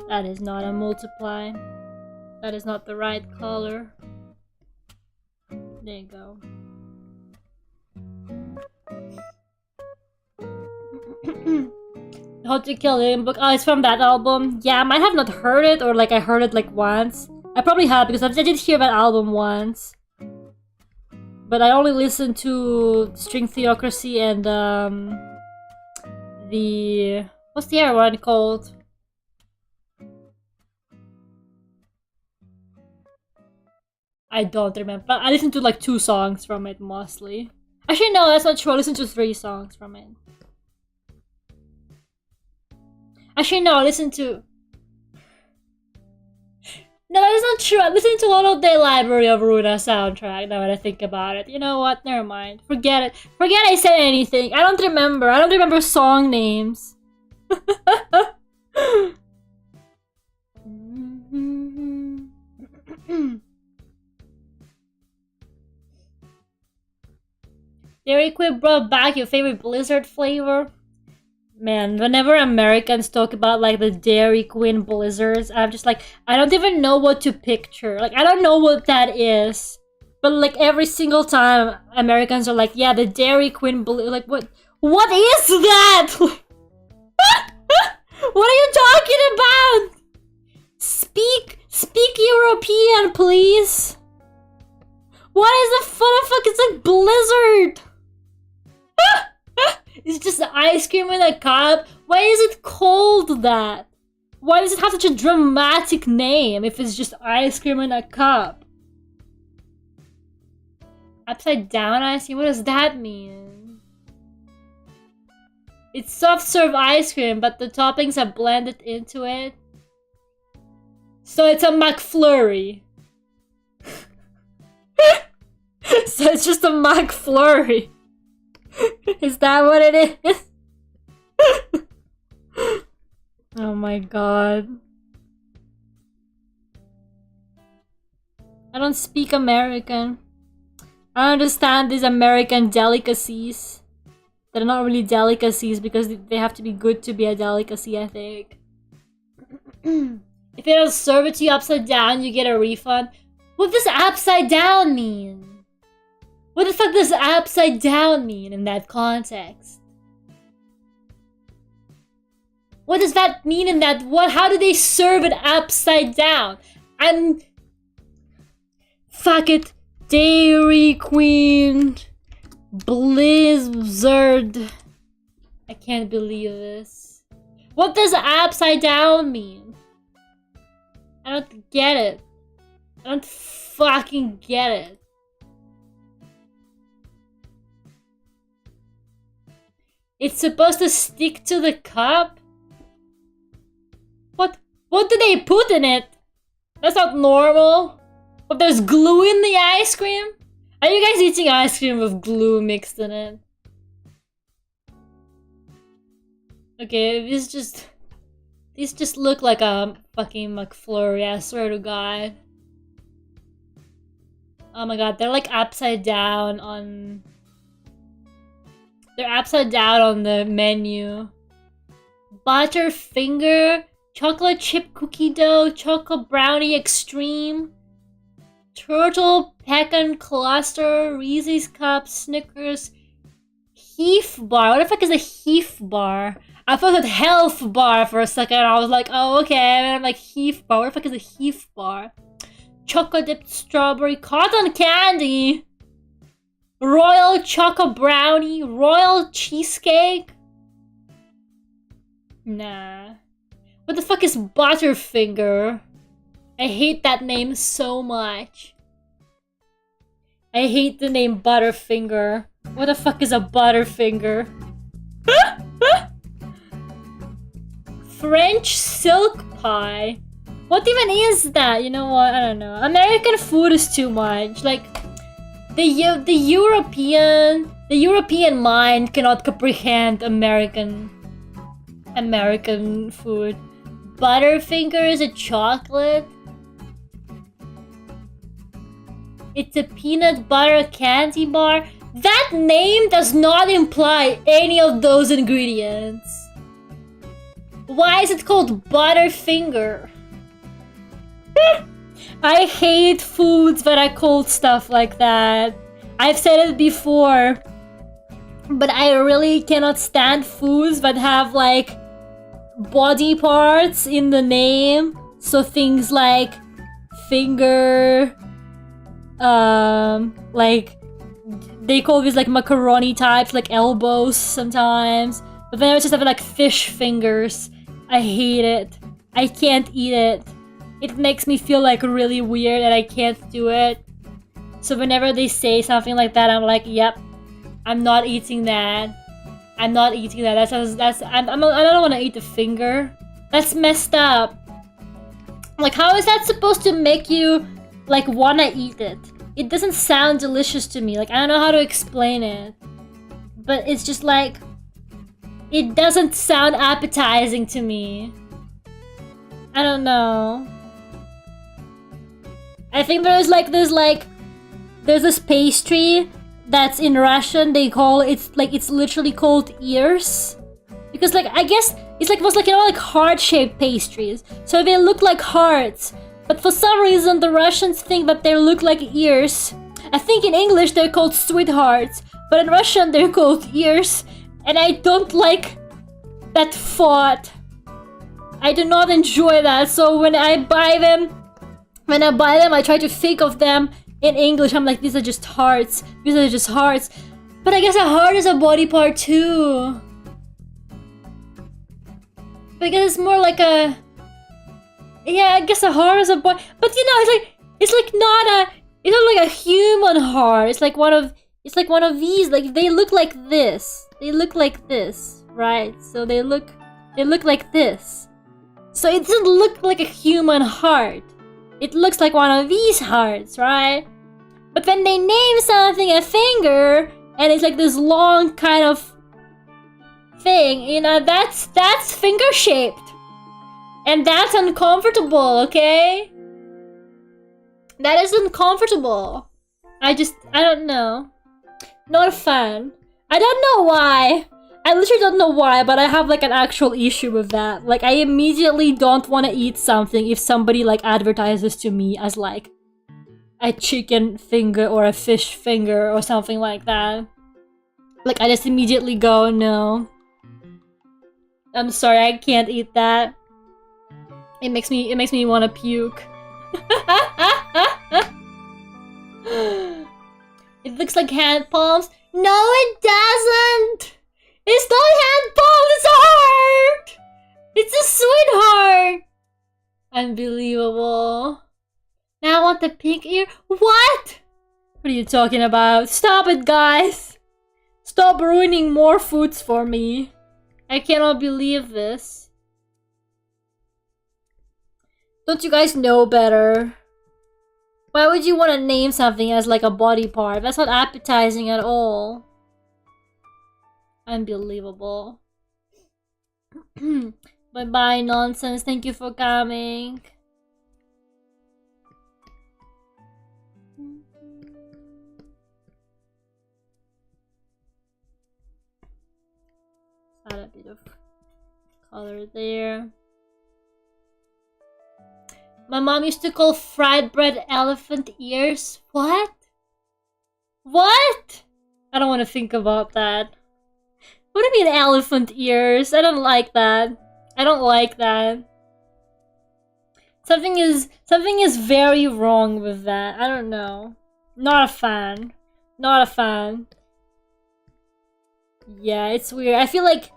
That is not a multiply. That is not the right color. There you go. How to Kill Him book. Oh, it's from that album. Yeah, I might have not heard it, or like I heard it like once. I probably have because I did hear that album once. But I only listened to String Theocracy and the what's the other one called? I don't remember. I listened to like 2 songs from it mostly. Actually, no, that's not true. I listened to 3 songs from it. Actually, no, I listened to... No, that is not true. I listened to All Day Library of Runa soundtrack now that I think about it. You know what? Never mind. Forget it. Forget I said anything. I don't remember. I don't remember song names. Dairy Queen brought back your favorite Blizzard flavor. Man, whenever Americans talk about like the Dairy Queen Blizzards, I'm just like, I don't even know what to picture. Like, I don't know what that is. But like every single time Americans are like, yeah, the Dairy Queen like what is that? What are you talking about? Speak European, please. What is the fuck? It's like Blizzard. It's just ice cream in a cup. Why is it called that? Why does it have such a dramatic name if it's just ice cream in a cup? Upside down ice cream? What does that mean? It's soft serve ice cream, but the toppings are blended into it. So it's a McFlurry. So it's just a McFlurry. Is that what it is? Oh my god. I don't speak American. I don't understand these American delicacies. They're not really delicacies because they have to be good to be a delicacy, I think. If they don't serve it to you upside down, you get a refund. What does upside down mean? What the fuck does upside down mean in that context? What does that mean in that? How do they serve it upside down? Fuck it. Dairy Queen. Blizzard. I can't believe this. What does upside down mean? I don't get it. I don't fucking get it. It's supposed to stick to the cup? What do they put in it? That's not normal. But there's glue in the ice cream? Are you guys eating ice cream with glue mixed in it? Okay, these just look like a fucking McFlurry, I swear to god. Oh my god, they're like upside down on... They're upside down on the menu. Butterfinger, chocolate chip cookie dough, chocolate brownie extreme, turtle pecan cluster, Reese's cup, Snickers, Heath bar. What the fuck is a Heath bar? I thought it was health bar for a second. I was like, oh okay. And I'm like Heath bar. What the fuck is a Heath bar? Chocolate dipped strawberry cotton candy. Royal chocolate brownie, royal cheesecake. Nah. What the fuck is Butterfinger? I hate that name so much. I hate the name Butterfinger. What the fuck is a Butterfinger? French silk pie. What even is that? You know what? I don't know. American food is too much. Like, the European mind cannot comprehend American food. Butterfinger is a chocolate. It's a peanut butter candy bar. That name does not imply any of those ingredients. Why is it called Butterfinger? I hate foods that are called stuff like that. I've said it before, but I really cannot stand foods that have like body parts in the name. So things like finger, like they call these like macaroni types, like elbows sometimes. But then I just have like fish fingers. I hate it. I can't eat it. It makes me feel like really weird and I can't do it. So whenever they say something like that, I'm like, yep, I'm not eating that. I'm not eating that. I don't want to eat the finger. That's messed up. Like, how is that supposed to make you, like, wanna eat it? It doesn't sound delicious to me. Like, I don't know how to explain it. But it's just like... It doesn't sound appetizing to me. I don't know. I think there's this pastry that's in Russian. They call it's literally called ears, because like I guess it's like was like, you know, like heart-shaped pastries. So they look like hearts, but for some reason the Russians think that they look like ears. I think in English they're called sweethearts, but in Russian they're called ears, and I don't like that thought. I do not enjoy that. So when I buy them, I try to think of them in English. I'm like, these are just hearts. These are just hearts. But I guess a heart is a body part too. Because it's more like a... Yeah, I guess a heart is a body... But you know, it's not like a human heart. It's like one of these. Like, they look like this. They look like this, right? So they look like this. So it doesn't look like a human heart. It looks like one of these hearts, right? But when they name something a finger, and it's like this long kind of thing, you know, that's finger-shaped. And that's uncomfortable, okay? That is uncomfortable. I don't know. Not a fan. I don't know why. I literally don't know why, but I have like an actual issue with that. Like, I immediately don't want to eat something if somebody like advertises to me as like a chicken finger or a fish finger or something like that. Like, I just immediately go, no. I'm sorry, I can't eat that. It makes me want to puke. It looks like hand palms. No, it doesn't! It's not hand palms, it's a heart! It's a sweetheart! Unbelievable. Now I want the pink ear. What? What are you talking about? Stop it, guys! Stop ruining more foods for me. I cannot believe this. Don't you guys know better? Why would you want to name something as like a body part? That's not appetizing at all. Unbelievable. Bye-bye, nonsense. Thank you for coming. Add a bit of color there. My mom used to call fried bread elephant ears. What? What? I don't want to think about that. What do you mean elephant ears? I don't like that. I don't like that. Something is very wrong with that. I don't know. Not a fan. Not a fan. Yeah, it's weird. I feel like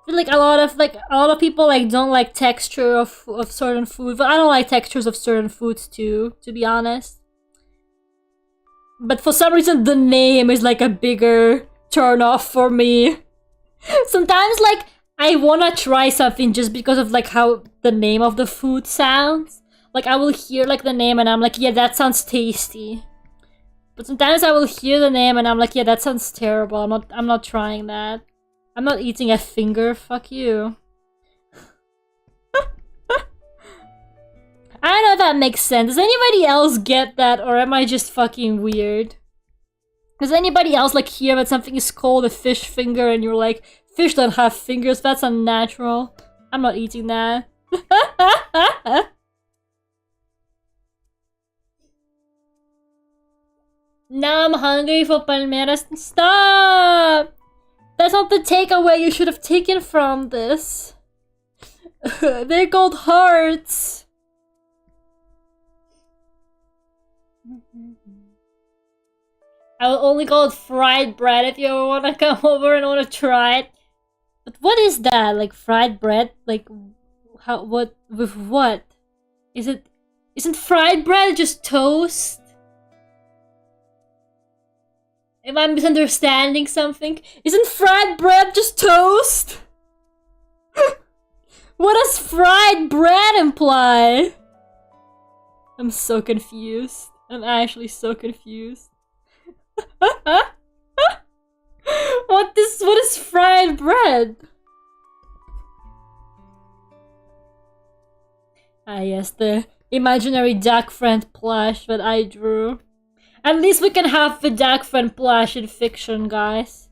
a lot of people like don't like texture of certain food, but I don't like textures of certain foods too, to be honest. But for some reason the name is like a bigger turn off for me. Sometimes like I wanna try something just because of like how the name of the food sounds. Like, I will hear like the name and I'm like, yeah, that sounds tasty. But sometimes I will hear the name and I'm like, yeah, that sounds terrible. I'm not trying that. I'm not eating a finger, fuck you. I don't know if that makes sense. Does anybody else get that, or am I just fucking weird? Does anybody else like hear that something is called a fish finger and you're like, fish don't have fingers, that's unnatural. I'm not eating that. Now I'm hungry for palmeras. Stop! That's not the takeaway you should have taken from this. They're called hearts. I will only call it fried bread if you ever want to come over and want to try it. But what is that? Like fried bread? Like how? What with what? Is it? Isn't fried bread just toast? Am I misunderstanding something? Isn't fried bread just toast? What does fried bread imply? I'm so confused. I'm actually so confused. What is fried bread? Ah yes, the imaginary duck friend plush that I drew. At least we can have the duck friend plush in fiction, guys.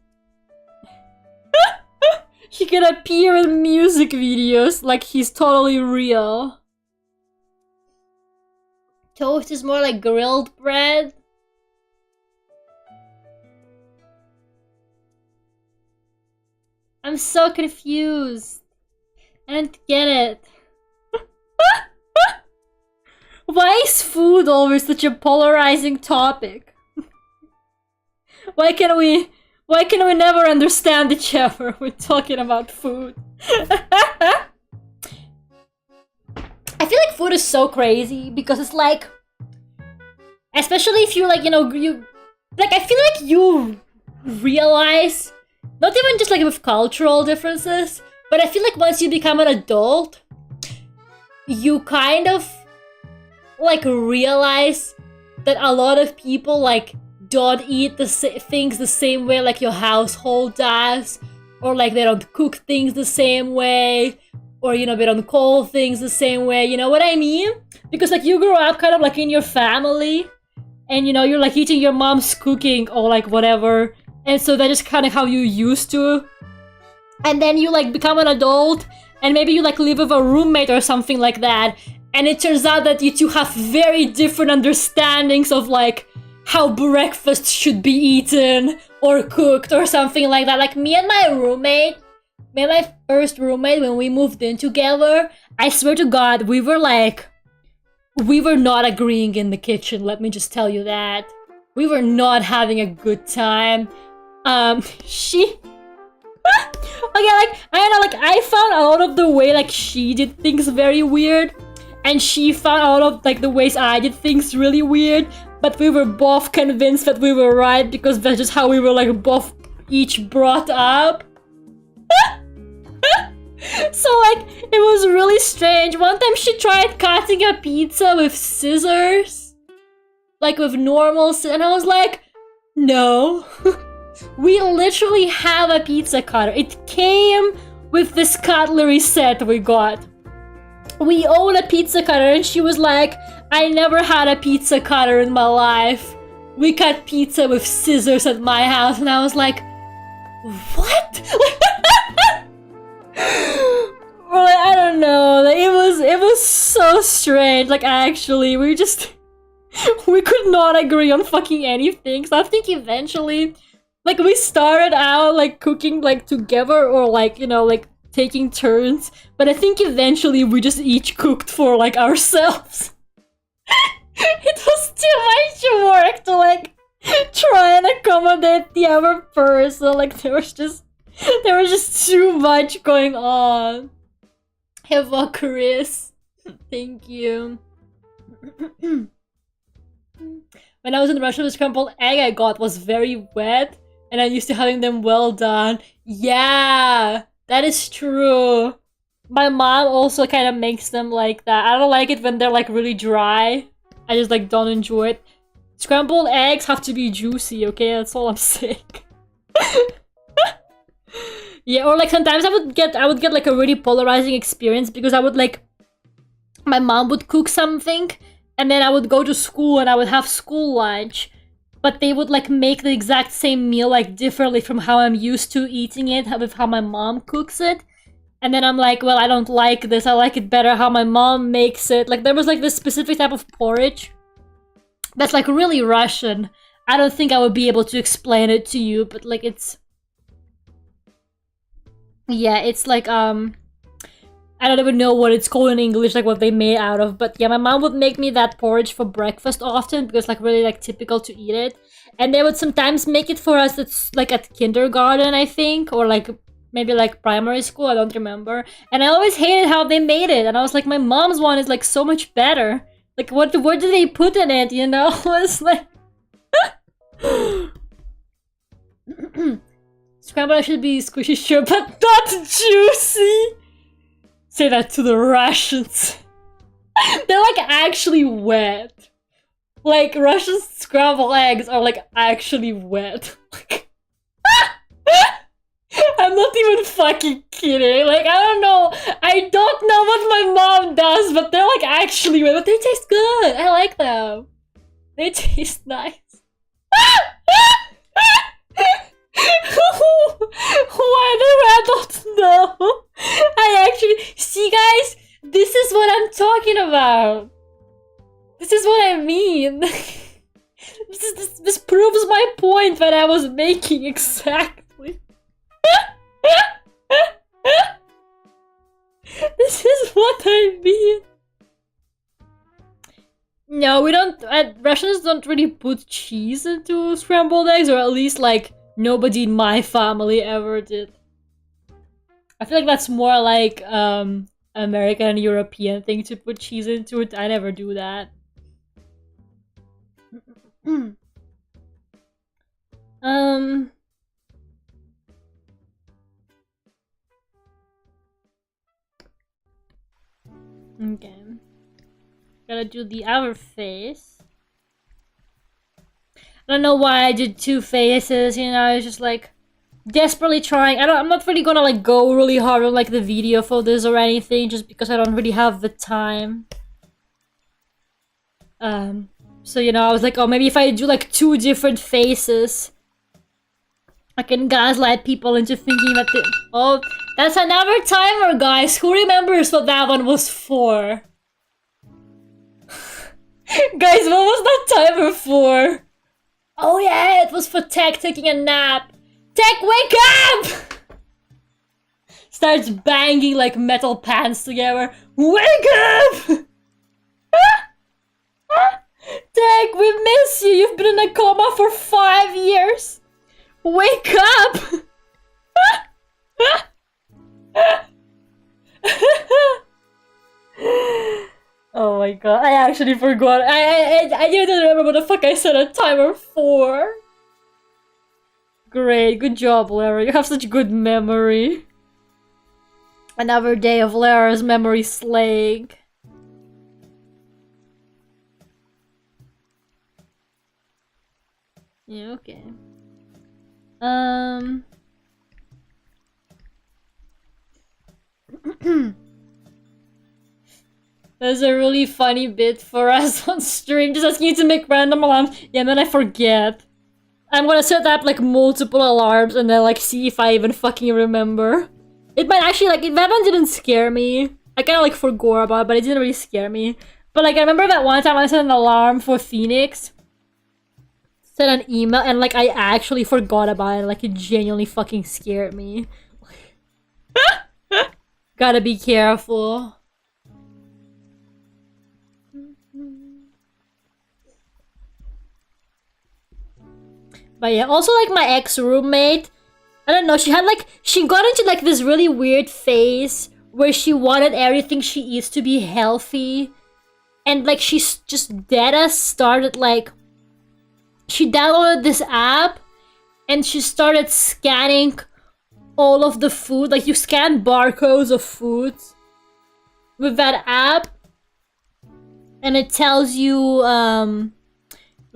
He can appear in music videos like he's totally real. Toast is more like grilled bread. I'm so confused. I don't get it. Why is food always such a polarizing topic? Why can we never understand each other when talking about food? I feel like food is so crazy because it's like, especially if you're like, you know, I feel like you realize, not even just like with cultural differences, but I feel like once you become an adult, you kind of like realize that a lot of people like don't eat the things the same way like your household does, or like they don't cook things the same way, or you know, they don't call things the same way, you know what I mean? Because like you grow up kind of like in your family, and you know, you're like eating your mom's cooking or like whatever, and so that is kind of how you used to. And then you like become an adult, and maybe you like live with a roommate or something like that, and it turns out that you two have very different understandings of like how breakfast should be eaten or cooked or something like that. Like me and my first roommate, when we moved in together, I swear to God, we were not agreeing in the kitchen, let me just tell you that. We were not having a good time. She... Okay, like, I don't know, like, I found out of the way, like, she did things very weird, and she found out of, like, the ways I did things really weird, but we were both convinced that we were right, because that's just how we were, like, both each brought up. So, like, it was really strange. One time she tried cutting a pizza with scissors, like, with normal scissors, and I was like, no. We literally have a pizza cutter. It came with this cutlery set we got. We own a pizza cutter, and she was like, I never had a pizza cutter in my life. We cut pizza with scissors at my house, and I was like, what? I don't know. Like, it was so strange. Like, actually, we could not agree on fucking anything. So I think eventually, like, we started out, like, cooking, like, together, or, like, you know, like, taking turns. But I think eventually we just each cooked for, like, ourselves. It was too much work to, like, try and accommodate the other person. Like, there was just too much going on. Eva Chris. Thank you. When I was in Russia, the scrambled egg I got was very wet, and I'm used to having them well done. Yeah, that is true. My mom also kind of makes them like that. I don't like it when they're like really dry. I just like don't enjoy it. Scrambled eggs have to be juicy, okay? That's all I'm saying. Yeah, or like sometimes I would get like a really polarizing experience, because I would like, my mom would cook something, and then I would go to school and I would have school lunch, but they would like make the exact same meal like differently from how I'm used to eating it, with how my mom cooks it. And then I'm like, well, I don't like this. I like it better how my mom makes it. Like, there was like this specific type of porridge that's like really Russian. I don't think I would be able to explain it to you, but like it's... Yeah, it's like, I don't even know what it's called in English, like what they made out of. But yeah, my mom would make me that porridge for breakfast often, because like really like typical to eat it. And they would sometimes make it for us, it's like at kindergarten, I think, or like maybe like primary school, I don't remember. And I always hated how they made it, and I was like, my mom's one is like so much better. Like, what do they put in it, you know? It's like... Scrambled eggs should be squishy, sure, but not juicy! say that to the Russians. They're like actually wet. Like Russian scrambled eggs are like actually wet. I'm not even fucking kidding. Like, I don't know. I don't know what my mom does, but they're like actually wet. But they taste good. I like them. They taste nice. Why do I don't know? I actually see, guys. This is what I'm talking about. This is what I mean. This proves my point that I was making exactly. This is what I mean. No, we don't. Russians don't really put cheese into scrambled eggs, or at least like nobody in my family ever did. I feel like that's more like American and European thing to put cheese into it. I never do that. Okay. Gotta do the other face. I don't know why I did two faces, you know, I was just like desperately trying. I'm not really gonna like go really hard on like the video for this or anything, just because I don't really have the time. So you know, I was like, oh, maybe if I do like two different faces, I can gaslight people into thinking that they— oh, that's another timer, guys. Who remembers what that one was for? Guys, what was that timer for? Oh yeah, it was for Tech taking a nap. Tech, wake up! Starts banging like metal pans together. Wake up! Tech, we miss you. You've been in a coma for 5 years. Wake up! Oh my god, I actually forgot. I didn't remember what the fuck I set a timer for. Great, good job, Lera. You have such good memory. Another day of Lera's memory slaying. Yeah, okay. There's a really funny bit for us on stream, just asking you to make random alarms. Yeah, and then I forget. I'm gonna set up like multiple alarms and then like see if I even fucking remember. It might actually, like, that one didn't scare me. I kinda like forgot about it, but it didn't really scare me. But like, I remember that one time I set an alarm for Phoenix. Sent an email and like I actually forgot about it. Like, it genuinely fucking scared me. Gotta be careful. But yeah, also like my ex-roommate, I don't know, she got into like this really weird phase where she wanted everything she eats to be healthy. And like she's just deadass started like, she downloaded this app and she started scanning all of the food. Like, you scan barcodes of foods with that app and it tells you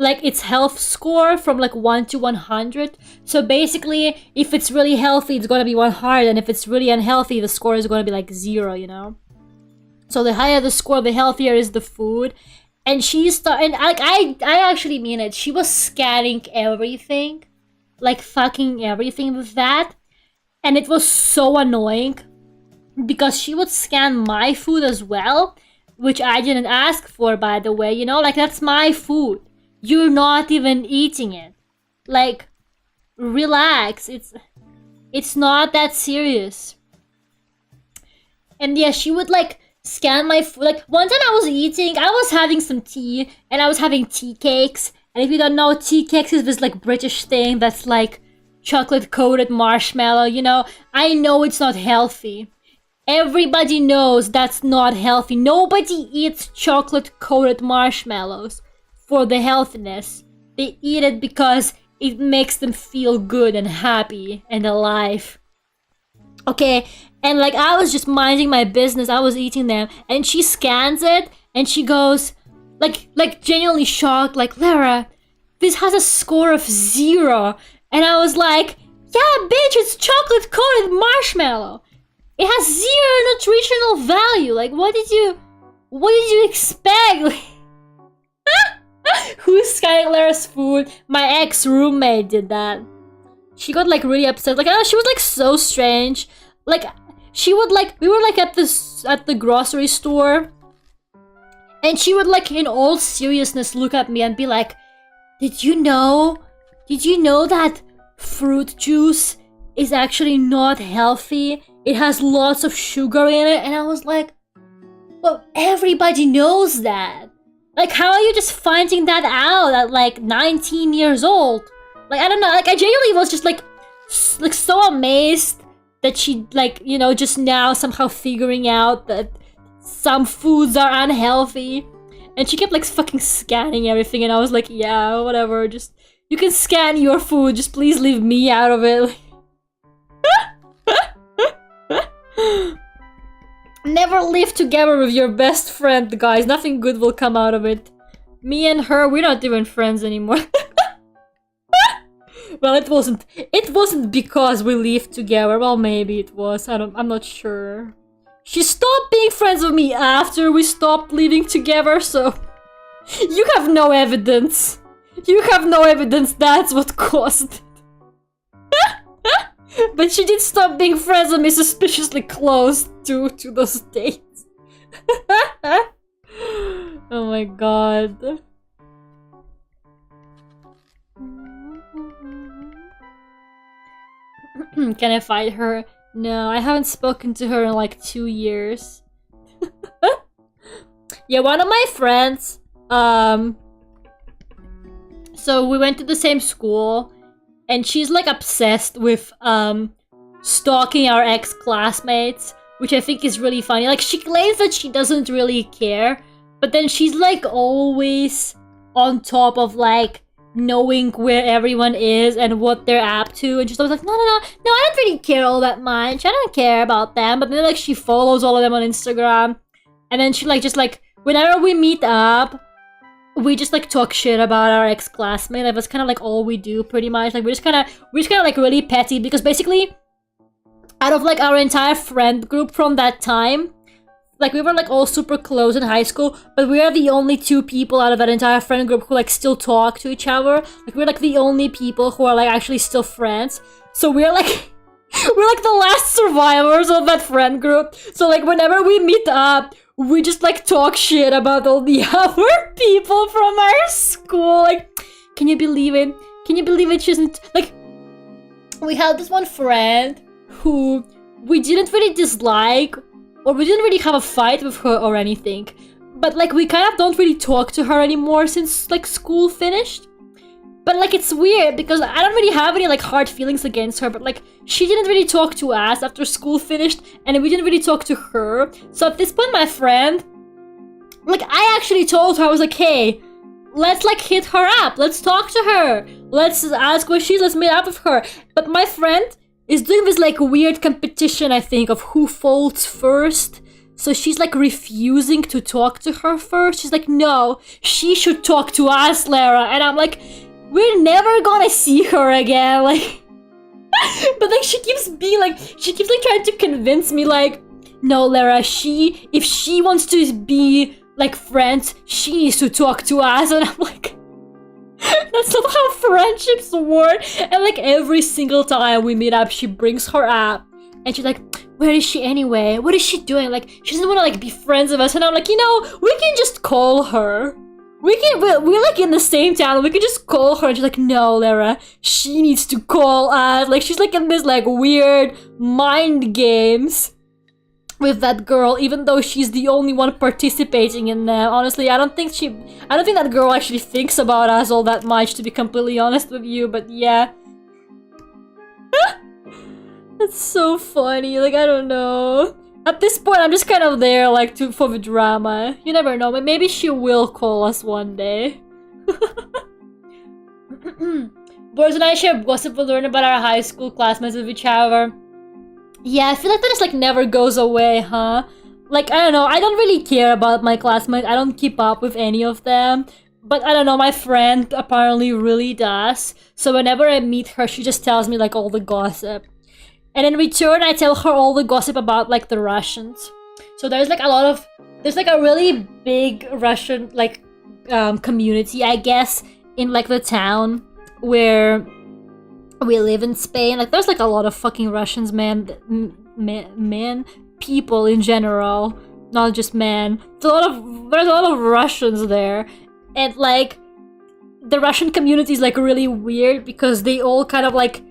like its health score from like 1 to 100. So basically, if it's really healthy, it's gonna be 100, and if it's really unhealthy, the score is gonna be like 0, you know? So the higher the score, the healthier is the food. And I actually mean it. She was scanning everything, like fucking everything with that, and it was so annoying because she would scan my food as well, which I didn't ask for, by the way. You know, like, that's my food. You're not even eating it. Like, relax. It's not that serious. And yeah, she would like scan my food. Like, one time I was having some tea, and I was having tea cakes. And if you don't know, tea cakes is this like British thing that's like chocolate coated marshmallow, you know? I know it's not healthy. Everybody knows that's not healthy. Nobody eats chocolate coated marshmallows for the healthiness. They eat it because it makes them feel good and happy and alive. Okay, and like I was just minding my business, I was eating them, and she scans it, and she goes, like genuinely shocked, like, Lera, this has a score of 0. And I was like, yeah, bitch, it's chocolate coated marshmallow. It has 0 nutritional value. Like, what did you expect? Who's scanning Lera's food? My ex-roommate did that. She got like really upset. Like, she was like so strange. Like, she would like, we were like at the grocery store, and she would like in all seriousness look at me and be like, did you know that fruit juice is actually not healthy? It has lots of sugar in it. And I was like, well, everybody knows that. Like, how are you just finding that out at like 19 years old? Like, I don't know, like I genuinely was just like so amazed that she, like, you know, just now somehow figuring out that some foods are unhealthy. And she kept like fucking scanning everything, and I was like, yeah, whatever, just, you can scan your food, just please leave me out of it. Never live together with your best friend, guys. Nothing good will come out of it. Me and her, we're not even friends anymore. Well, it wasn't because we lived together. Well, maybe it was. I'm not sure. She stopped being friends with me after we stopped living together, so you have no evidence. You have no evidence that's what caused it. But she did stop being friends with me suspiciously close to those dates. Oh my god. Can I fight her? No, I haven't spoken to her in like 2 years. Yeah, one of my friends, so we went to the same school, and she's like obsessed with stalking our ex-classmates, which I think is really funny. Like, she claims that she doesn't really care, but then she's like always on top of like knowing where everyone is and what they're up to, and she's always like, no, I don't really care all that much, I don't care about them. But then like she follows all of them on Instagram, and then she like just like whenever we meet up, we just like talk shit about our ex-classmate. Like, that's kind of like all we do pretty much. Like, we're just kind of like really petty, because basically out of like our entire friend group from that time, like, we were like all super close in high school, but we are the only 2 people out of that entire friend group who like still talk to each other. Like, we're like the only people who are like actually still friends. So we're like we're like the last survivors of that friend group. So like whenever we meet up, we just like talk shit about all the other people from our school. Like, can you believe it? Can you believe it? She isn't like, we had this one friend who we didn't really dislike, or we didn't really have a fight with her or anything, but like we kind of don't really talk to her anymore since like school finished. But like, it's weird because I don't really have any like hard feelings against her, but like she didn't really talk to us after school finished, and we didn't really talk to her. So at this point, my friend, like, I actually told her, I was like, hey, let's like hit her up, let's talk to her, let's ask where she is, let's meet up with her. But my friend is doing this like weird competition, I think, of who folds first. So she's like refusing to talk to her first. She's like, no, she should talk to us, Lera. And I'm like, we're never gonna see her again. Like, but like she keeps like trying to convince me, like, no, Lera, if she wants to be like friends, she needs to talk to us. And I'm like, that's not how friendships work. And like every single time we meet up, she brings her up, and she's like, where is she anyway? What is she doing? Like, she doesn't want to like be friends with us. And I'm like, you know, we can just call her. We're like in the same town. We can just call her. And she's like, no, Lera, she needs to call us. Like, she's like in this like weird mind games with that girl, even though she's the only one participating in them. Honestly, I don't think that girl actually thinks about us all that much, to be completely honest with you. But yeah. It's so funny. Like, I don't know. At this point, I'm just kind of there, like, for the drama. You never know. But maybe she will call us one day. Boris and I share gossip. We learn about our high school classmates with each other. Yeah, I feel like that just like never goes away, huh? Like, I don't know, I don't really care about my classmates. I don't keep up with any of them. But I don't know, my friend apparently really does. So whenever I meet her, she just tells me like all the gossip. And in return, I tell her all the gossip about like the Russians. So there's like there's like a really big Russian like community, I guess, in like the town where we live in Spain. Like there's like a lot of fucking Russians, men, people in general, not just men. There's a lot of Russians there, and like the Russian community is like really weird because they all kind of like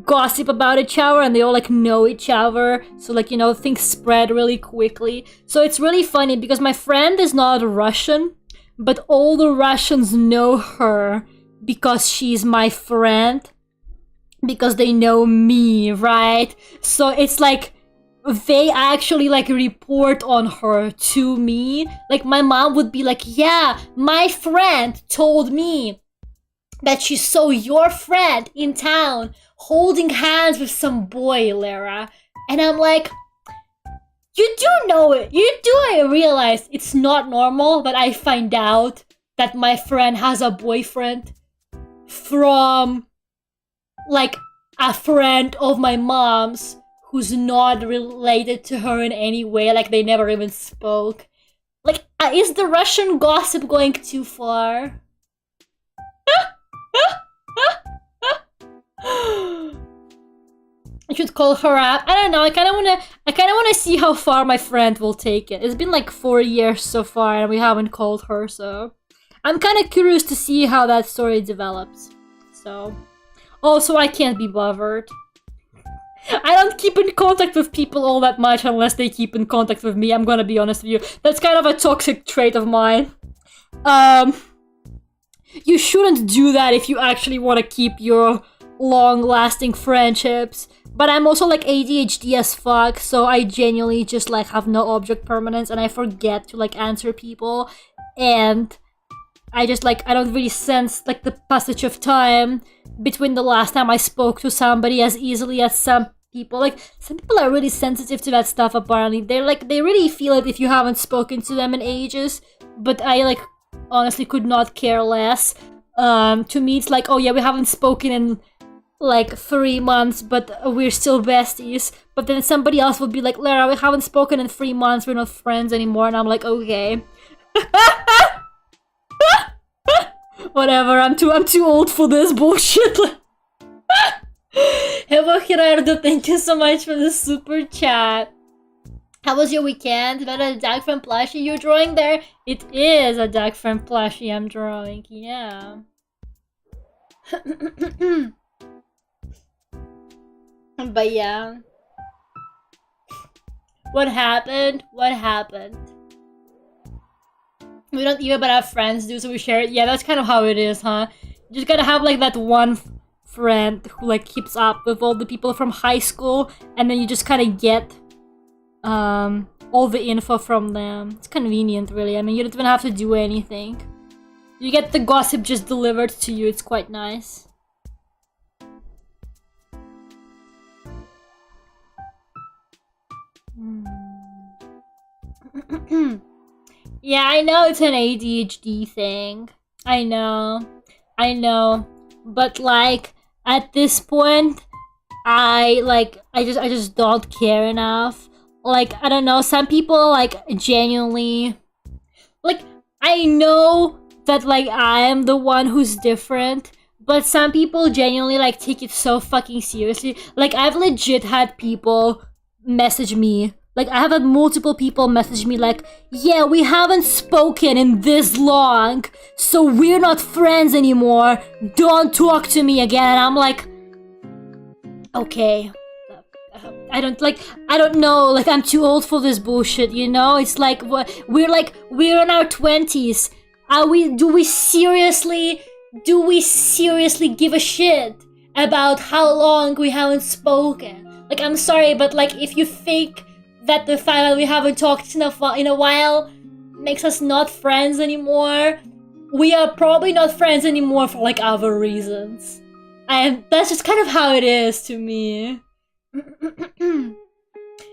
gossip about each other and they all like know each other, so like, you know, things spread really quickly. So it's really funny because my friend is not Russian, but all the Russians know her because she's my friend, because they know me, right? So it's like they actually like report on her to me. Like my mom would be like, yeah, my friend told me that she saw your friend in town holding hands with some boy, Lera. And I'm like, you do know it. You do realize it's not normal, but I find out that my friend has a boyfriend from like a friend of my mom's who's not related to her in any way. Like they never even spoke. Like, is the Russian gossip going too far? I should call her up. I don't know. I kind of wanna see how far my friend will take it. It's been like 4 years so far, and we haven't called her, so I'm kind of curious to see how that story develops. So, also I can't be bothered. I don't keep in contact with people all that much unless they keep in contact with me. I'm gonna be honest with you. That's kind of a toxic trait of mine. You shouldn't do that if you actually want to keep your long-lasting friendships. But I'm also like ADHD as fuck, so I genuinely just like have no object permanence and I forget to like answer people. And I just like, I don't really sense like the passage of time between the last time I spoke to somebody as easily as some people. Like, some people are really sensitive to that stuff apparently. They're like, they really feel it if you haven't spoken to them in ages. But I like honestly could not care less. To me it's like, oh yeah, we haven't spoken in like 3 months, but we're still besties. But then somebody else would be like, Lera, we haven't spoken in 3 months, we're not friends anymore. And I'm like, okay. Whatever, I'm too old for this bullshit. Hello Gerardo, thank you so much for the super chat. How was your weekend? Is that a duck from plushie you're drawing there? It is a duck from plushie I'm drawing, yeah. But yeah. What happened? What happened? We don't even but our friends do, so we share it. Yeah, that's kind of how it is, huh? You just gotta have like that one friend who like keeps up with all the people from high school, and then you just kind of get all the info from them. It's convenient, really. I mean, you don't even have to do anything. You get the gossip just delivered to you. It's quite nice. Yeah, I know it's an ADHD thing. I know. But like, at this point, I just don't care enough. Like, I don't know, some people like genuinely, like, I know that like I am the one who's different, but some people genuinely like take it so fucking seriously. Like, I've legit had people message me. Like, I have had multiple people message me like, yeah, we haven't spoken in this long, so we're not friends anymore. Don't talk to me again. And I'm like, okay. I don't know, like, I'm too old for this bullshit, you know? It's like, we're in our 20s. Do we seriously give a shit about how long we haven't spoken? Like, I'm sorry, but like, if you think that the fact that we haven't talked in a while makes us not friends anymore, we are probably not friends anymore for like other reasons. And that's just kind of how it is to me.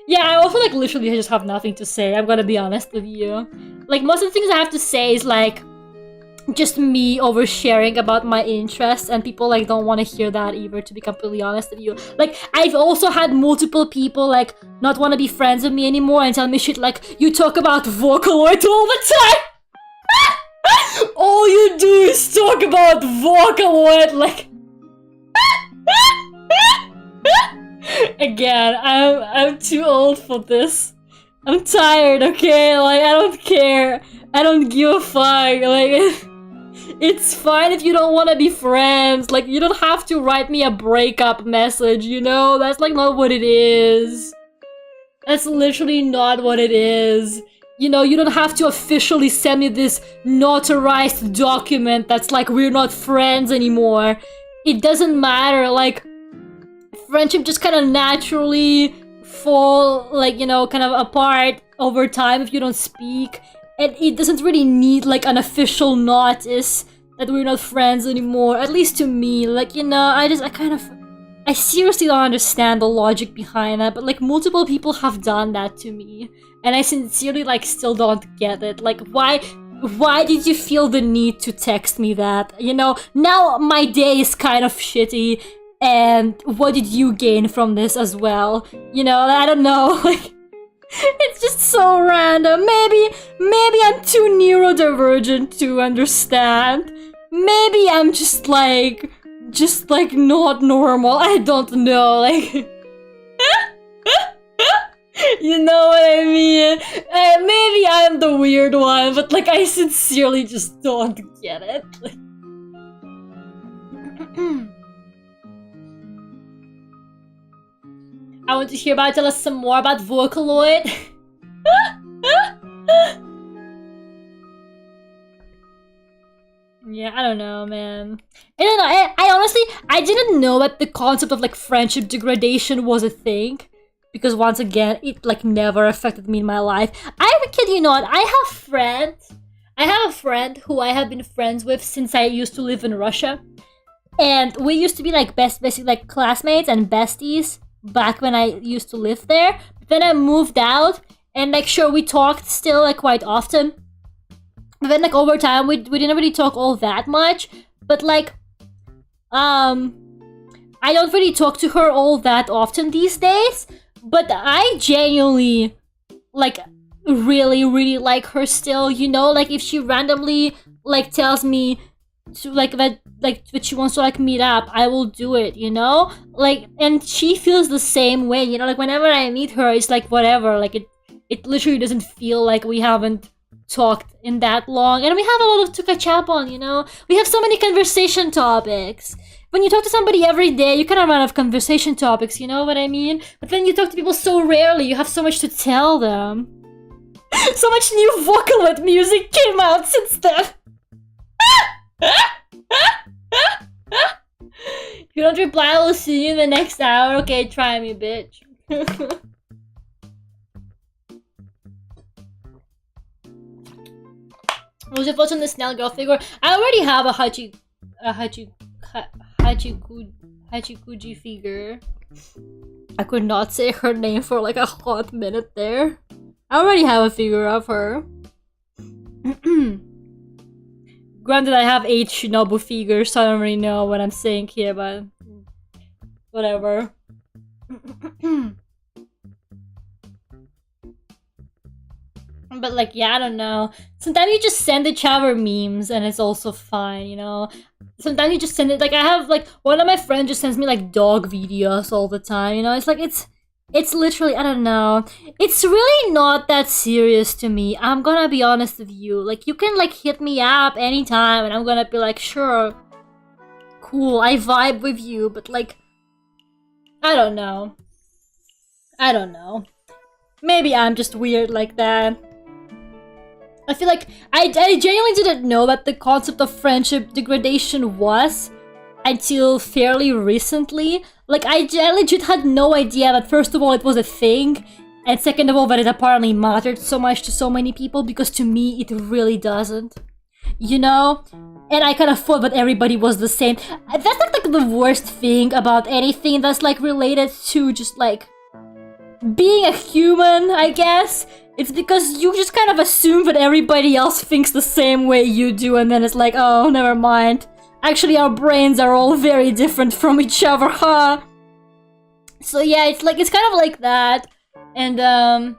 Yeah, I also like literally just have nothing to say. I'm gonna be honest with you. Like most of the things I have to say is like just me oversharing about my interests, and people like don't want to hear that either, to be completely honest with you. Like I've also had multiple people like not want to be friends with me anymore and tell me shit like, you talk about Vocaloid all the time. All you do is talk about Vocaloid, like. Again, I'm too old for this. I'm tired, okay? Like I don't care. I don't give a fuck. Like it's fine if you don't want to be friends. Like you don't have to write me a breakup message, you know? That's like not what it is. That's literally not what it is. You know, you don't have to officially send me this notarized document that's like, we're not friends anymore. It doesn't matter, like, friendship just kind of naturally fall, like, you know, kind of apart over time if you don't speak. And it doesn't really need, like, an official notice that we're not friends anymore. At least to me, like, you know, I seriously don't understand the logic behind that, but like multiple people have done that to me, and I sincerely like still don't get it. Like why did you feel the need to text me that? You know, now my day is kind of shitty, and what did you gain from this as well? You know, I don't know, like it's just so random. Maybe I'm too neurodivergent to understand. Maybe I'm just like not normal. I don't know, like you know what I mean? Maybe I'm the weird one, but like I sincerely just don't get it. Like, I want to hear about it. Tell us some more about Vocaloid. Yeah, I don't know, man. I don't know. I honestly, I didn't know that the concept of like friendship degradation was a thing, because once again, it like never affected me in my life. I kid you not, I have a friend who I have been friends with since I used to live in Russia, and we used to be like basically like classmates and besties back when I used to live there. But then I moved out, and like sure we talked still like quite often. But then, like, over time, we didn't really talk all that much. But, like, I don't really talk to her all that often these days. But I genuinely, like, really, really like her still, you know? Like, if she randomly, like, tells me to, like, that she wants to, like, meet up, I will do it, you know? Like, and she feels the same way, you know? Like, whenever I meet her, it's like, whatever. Like, it literally doesn't feel like we haven't talked in that long, and we have a lot to catch up on, you know? We have so many conversation topics. When you talk to somebody every day, you kind of run out of conversation topics, you know what I mean? But then you talk to people so rarely, you have so much to tell them. So much new Vocaloid music came out since then. If you don't reply, I will see you in the next hour. Okay, try me, bitch. What was your thoughts on the Snell girl figure? I already have a Hachikuji figure. I could not say her name for like a hot minute there. I already have a figure of her. Granted, I have 8 Shinobu figures, so I don't really know what I'm saying here, but whatever. But like, yeah, I don't know. Sometimes you just send each other memes and it's also fine, you know? Sometimes you just send it, like, I have, like, one of my friends just sends me, like, dog videos all the time, you know? It's like, it's literally, I don't know. It's really not that serious to me. I'm gonna be honest with you. Like, you can, like, hit me up anytime and I'm gonna be like, sure. Cool, I vibe with you, but, like, I don't know. I don't know. Maybe I'm just weird like that. I feel like I genuinely didn't know that the concept of friendship degradation was until fairly recently. Like, I legit had no idea that first of all it was a thing, and second of all that it apparently mattered so much to so many people, because to me it really doesn't. You know? and I kind of thought that everybody was the same. That's like the worst thing about anything that's like related to just like being a human, I guess. It's because you just kind of assume that everybody else thinks the same way you do, and then it's like, oh, never mind. Actually, our brains are all very different from each other, huh? So yeah, it's kind of like that. And oh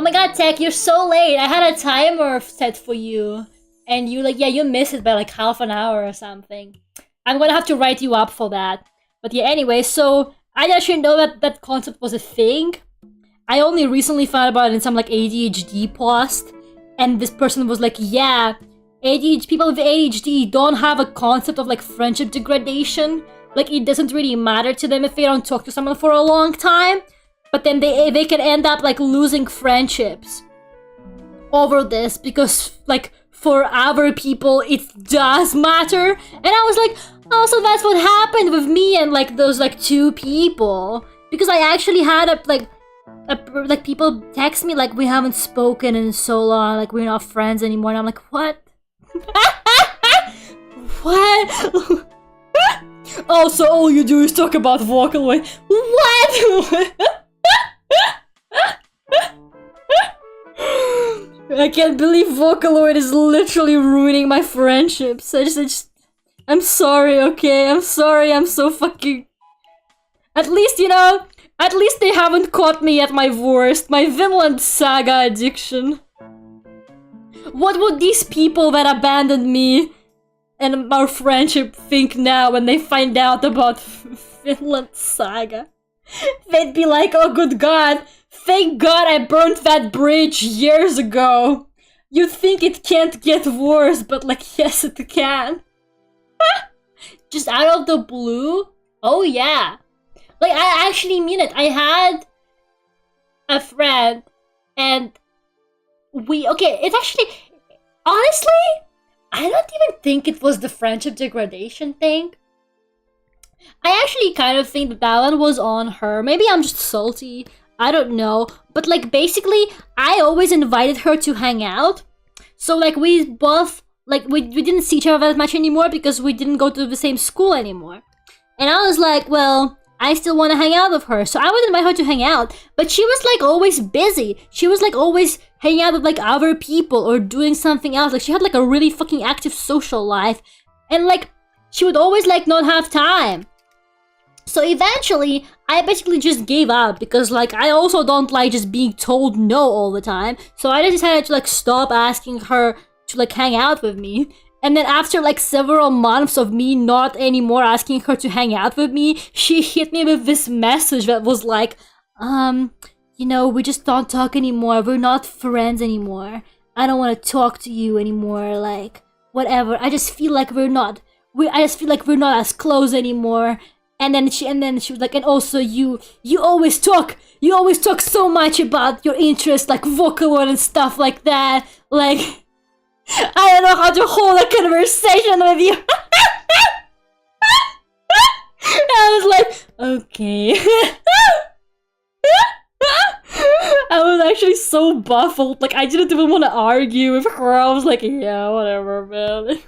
my god, Tech, you're so late. I had a timer set for you. And you you missed it by like half an hour or something. I'm gonna have to write you up for that. But yeah, anyway, so I didn't actually know that that concept was a thing. I only recently found about it in some like ADHD post. And this person was like, yeah, people with ADHD don't have a concept of like friendship degradation. Like it doesn't really matter to them if they don't talk to someone for a long time. But then they can end up like losing friendships over this because like for other people it does matter. And I was like, oh, so that's what happened with me and like those like 2 people. Because I actually had like people text me like, we haven't spoken in so long, like we're not friends anymore. And I'm like, what? What? Oh, so all you do is talk about Vocaloid. What? I can't believe Vocaloid is literally ruining my friendships. I'm sorry, okay? I'm sorry, I'm so fucking... At least, you know, at least they haven't caught me at my worst, my Vinland Saga addiction. What would these people that abandoned me and our friendship think now when they find out about Vinland Saga? They'd be like, oh good god, thank god I burnt that bridge years ago. You'd think it can't get worse, but like, yes it can. Just out of the blue? Oh yeah. Like, I actually mean it. I had a friend and it's actually, honestly, I don't even think it was the friendship degradation thing. I actually kind of think that that one was on her. Maybe I'm just salty. I don't know. But like basically, I always invited her to hang out. So like we both, like we didn't see each other that much anymore because we didn't go to the same school anymore. And I was like, well, I still want to hang out with her. So I would invite her to hang out. But she was like always busy. She was like always hanging out with like other people or doing something else. Like she had like a really fucking active social life. And like she would always like not have time. So eventually, I basically just gave up because like I also don't like just being told no all the time. So I decided to like stop asking her to like hang out with me. And then after like several months of me not anymore asking her to hang out with me, she hit me with this message that was like, you know, we just don't talk anymore. We're not friends anymore. I don't want to talk to you anymore. Like, whatever. I just feel like we're not as close anymore. And then she was like, and also you always talk so much about your interests, like Vocaloid and stuff like that. Like, I don't know how to hold a conversation with you. I was like, okay. I was actually so baffled. Like, I didn't even want to argue with her. I was like, yeah, whatever, man.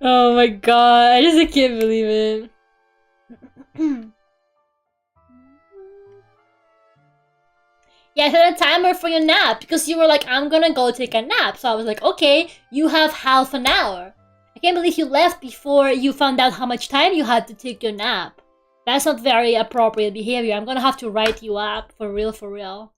Oh my god, I can't believe it. Yeah, I set a timer for your nap because you were like, I'm gonna go take a nap. So I was like, okay, you have half an hour. I can't believe you left before you found out how much time you had to take your nap. That's not very appropriate behavior. I'm gonna have to write you up, for real, for real.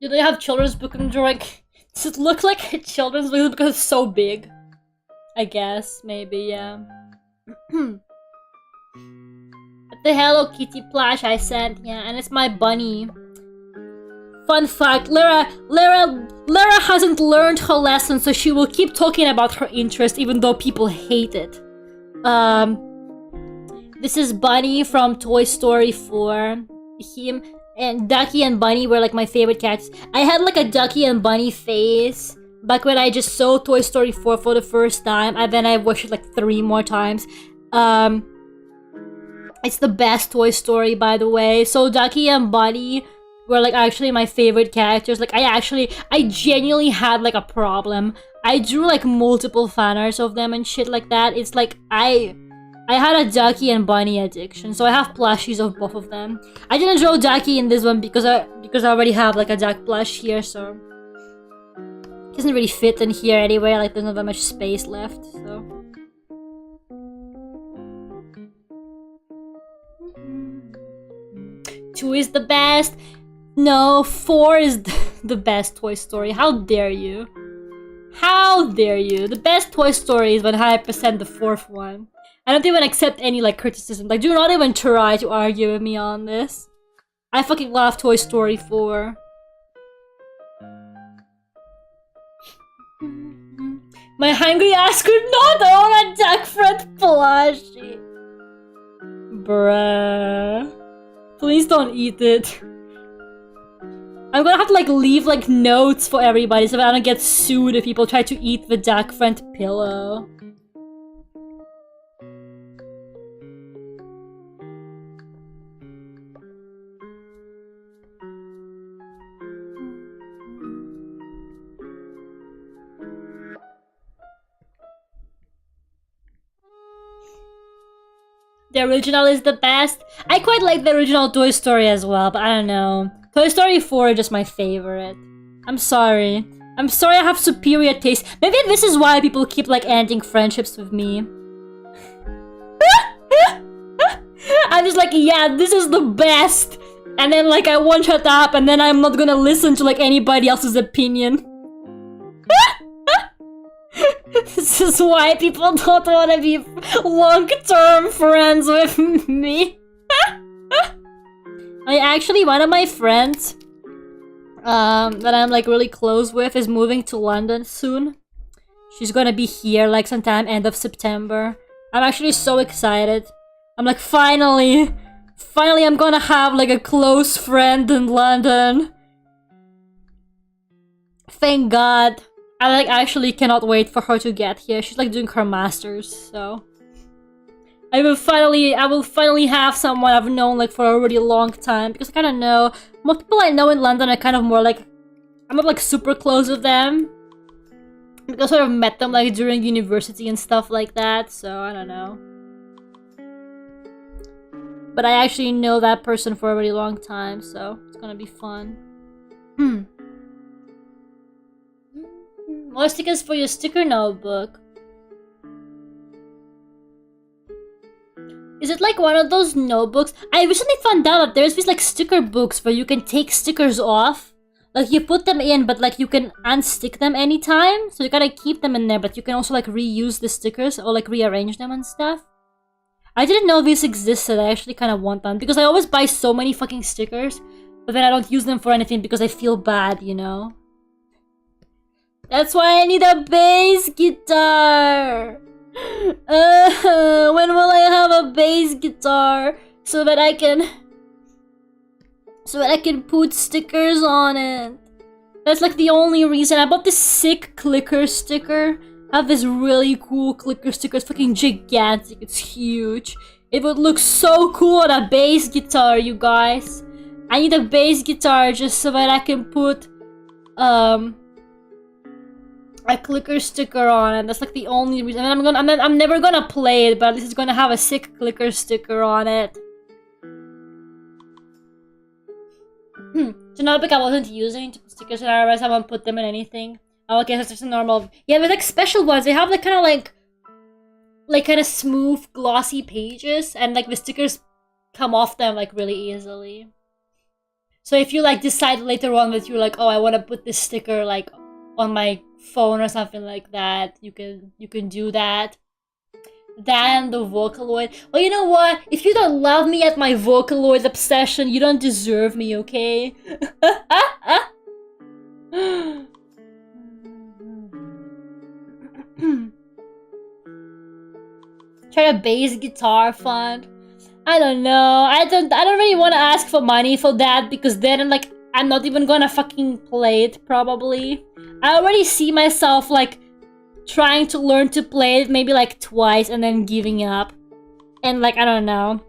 Do they have children's book in drawing? Does it look like a children's book because it's so big? I guess, maybe, yeah. The Hello Kitty plush I sent, yeah, and it's my bunny. Fun fact, Lera hasn't learned her lesson, so she will keep talking about her interest even though people hate it. This is Bunny from Toy Story 4. Him and Ducky and Bunny were like my favorite cats. I had like a Ducky and Bunny phase back when I just saw Toy Story 4 for the first time, and then I watched it like 3 more times. It's the best Toy Story, by the way. So Ducky and Bunny were like actually my favorite characters. Like I genuinely had like a problem. I drew like multiple fan arts of them and shit like that. It's like I had a Ducky and Bunny addiction, so I have plushies of both of them. I didn't draw Ducky in this one because I already have like a Duck plush here, so it doesn't really fit in here anyway. Like there's not that much space left, so. 2 is the best. No, 4 is the best Toy Story. How dare you? How dare you? The best Toy Story is 100% the 4th one. I don't even accept any like criticism. Like, do not even try to argue with me on this. I fucking love Toy Story 4. My hungry ass could not own a duck friend plushie. Bruh. Please don't eat it. I'm gonna have to like leave like notes for everybody so that I don't get sued if people try to eat the duck friend pillow. The original is the best. I quite like the original Toy Story as well, but I don't know. Toy Story 4 is just my favorite. I'm sorry. I'm sorry I have superior taste. Maybe this is why people keep like ending friendships with me. I'm just like, yeah, this is the best. And then like I won't shut up and then I'm not gonna listen to like anybody else's opinion. This is why people don't want to be long-term friends with me. One of my friends that I'm like really close with is moving to London soon. She's gonna be here like sometime end of September. I'm actually so excited. I'm like, finally I'm gonna have like a close friend in London. Thank God. I like actually cannot wait for her to get here. She's like doing her masters, so I will finally have someone I've known like for a really long time, because I kind of know most people I know in London are kind of more like, I'm not like super close with them because I sort of met them like during university and stuff like that, so I don't know. But I actually know that person for a really long time, so it's gonna be fun. More stickers for your sticker notebook. Is it like one of those notebooks? I recently found out that there's these like sticker books where you can take stickers off. Like you put them in, but like you can unstick them anytime. So you gotta keep them in there, but you can also like reuse the stickers or like rearrange them and stuff. I didn't know this existed. I actually kind of want them because I always buy so many fucking stickers, but then I don't use them for anything because I feel bad, you know? That's why I need a bass guitar. When will I have a bass guitar so that I can put stickers on it? That's like the only reason. I bought this sick clicker sticker. I have this really cool clicker sticker. It's fucking gigantic. It's huge. It would look so cool on a bass guitar, you guys. I need a bass guitar just so that I can put a clicker sticker on it. That's like the only reason. I mean, I'm never gonna play it, but at least it's gonna have a sick clicker sticker on it. So notebook I wasn't using to put stickers in. Otherwise I won't put them in anything. Oh, okay, so it's just a normal. Yeah, there's like special ones. They have like kind of like kind of smooth, glossy pages, and like the stickers come off them like really easily. So if you like decide later on that you're like, oh, I want to put this sticker like on my phone or something like that, you can do that. Then the Vocaloid. Well, you know what? If you don't love me at my Vocaloid obsession, you don't deserve me, okay? Try a bass guitar fund. I don't know. I don't really want to ask for money for that, because then like I'm not even gonna fucking play it probably. I already see myself like trying to learn to play it maybe like twice and then giving up. And like, I don't know.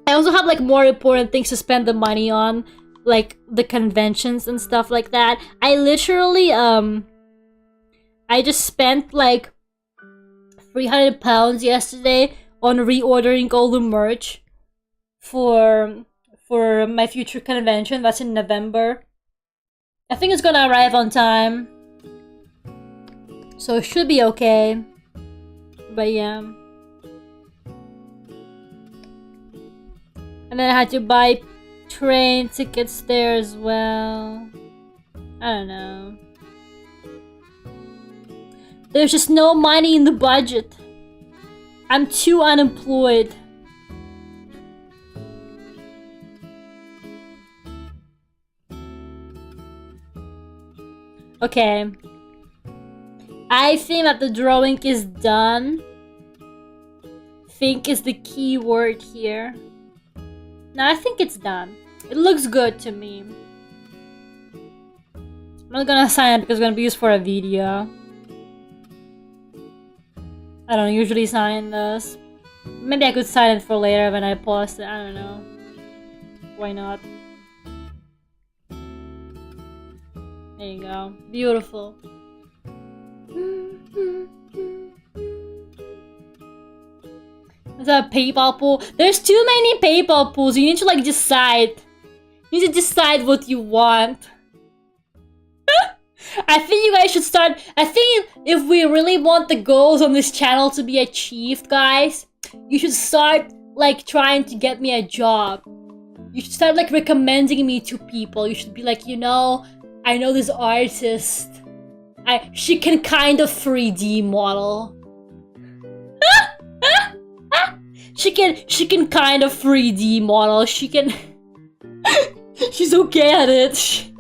I also have like more important things to spend the money on, like the conventions and stuff like that. I literally I just spent like £300 yesterday on reordering all the merch for my future convention. That's in November. I think it's gonna arrive on time, so it should be okay. But yeah. And then I had to buy train tickets there as well. I don't know. There's just no money in the budget. I'm too unemployed. Okay. I think that the drawing is done. Think is the key word here. No, I think it's done. It looks good to me. I'm not gonna sign it because it's gonna be used for a video. I don't usually sign this. Maybe I could sign it for later when I post it. I don't know. Why not? There you go. Beautiful. Is that a PayPal pool? There's too many PayPal pools. You need to like decide. You need to decide what you want. I think you guys should start. I think if we really want the goals on this channel to be achieved, guys, you should start like trying to get me a job. You should start like recommending me to people. You should be like, you know, I know this artist. She can kind of 3D model. She can kind of 3D model. She can. She's okay at it.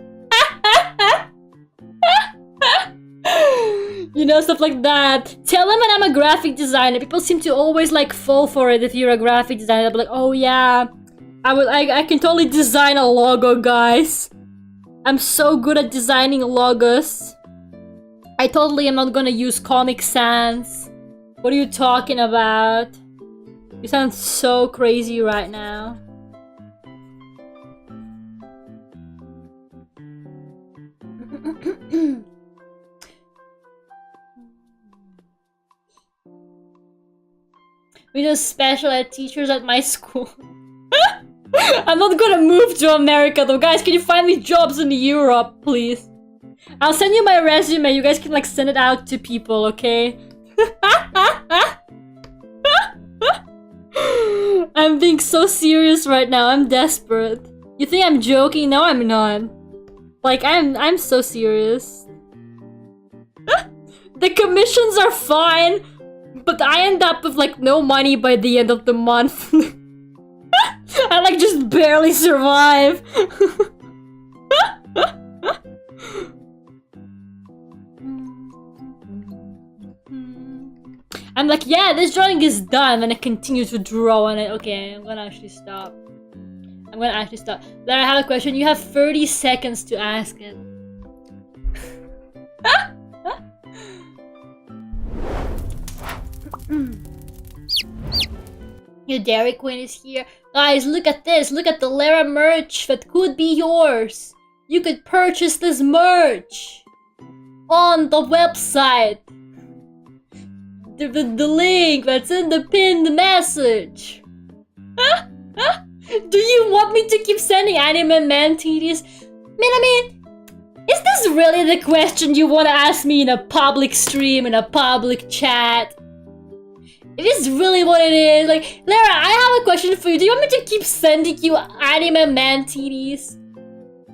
You know, stuff like that. Tell them that I'm a graphic designer. People seem to always like fall for it if you're a graphic designer. They'll be like, oh yeah, I can totally design a logo, guys. I'm so good at designing logos. I totally am not gonna use Comic Sans. What are you talking about? You sound so crazy right now. We need special ed teachers at my school. I'm not gonna move to America though. Guys, can you find me jobs in Europe, please? I'll send you my resume. You guys can like send it out to people, okay? I'm being so serious right now. I'm desperate. You think I'm joking? No, I'm not. Like, I'm so serious. The commissions are fine, but I end up with like no money by the end of the month. I like just barely survive. I'm like, yeah, this drawing is done, and I continue to draw on it. Okay, I'm gonna actually stop. Lera, I have a question. You have 30 seconds to ask it. Your Dairy Queen is here. Guys, look at this. Look at the Lera merch that could be yours. You could purchase this merch on the website. The link that's in the pinned message. Do you want me to keep sending anime man titties? I mean, is this really the question you want to ask me in a public stream, in a public chat? It is really what it is. Like, Lera, I have a question for you. Do you want me to keep sending you anime man titties?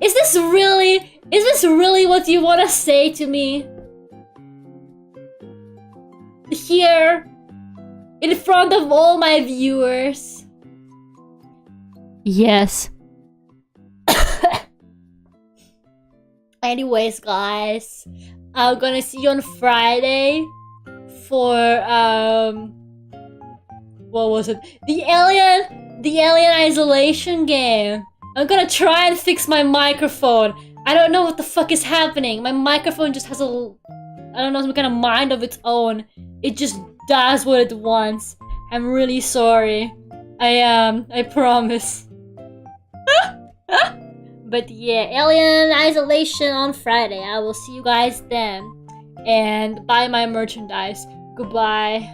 Is this really what you want to say to me? Here, in front of all my viewers. Yes. Anyways, guys, I'm gonna see you on Friday for what was it? The Alien Isolation game. I'm gonna try and fix my microphone. I don't know what the fuck is happening. My microphone just has I don't know, some kind of mind of its own. It just does what it wants. I'm really sorry. I promise. But yeah, Alien Isolation on Friday. I will see you guys then. And buy my merchandise. Goodbye.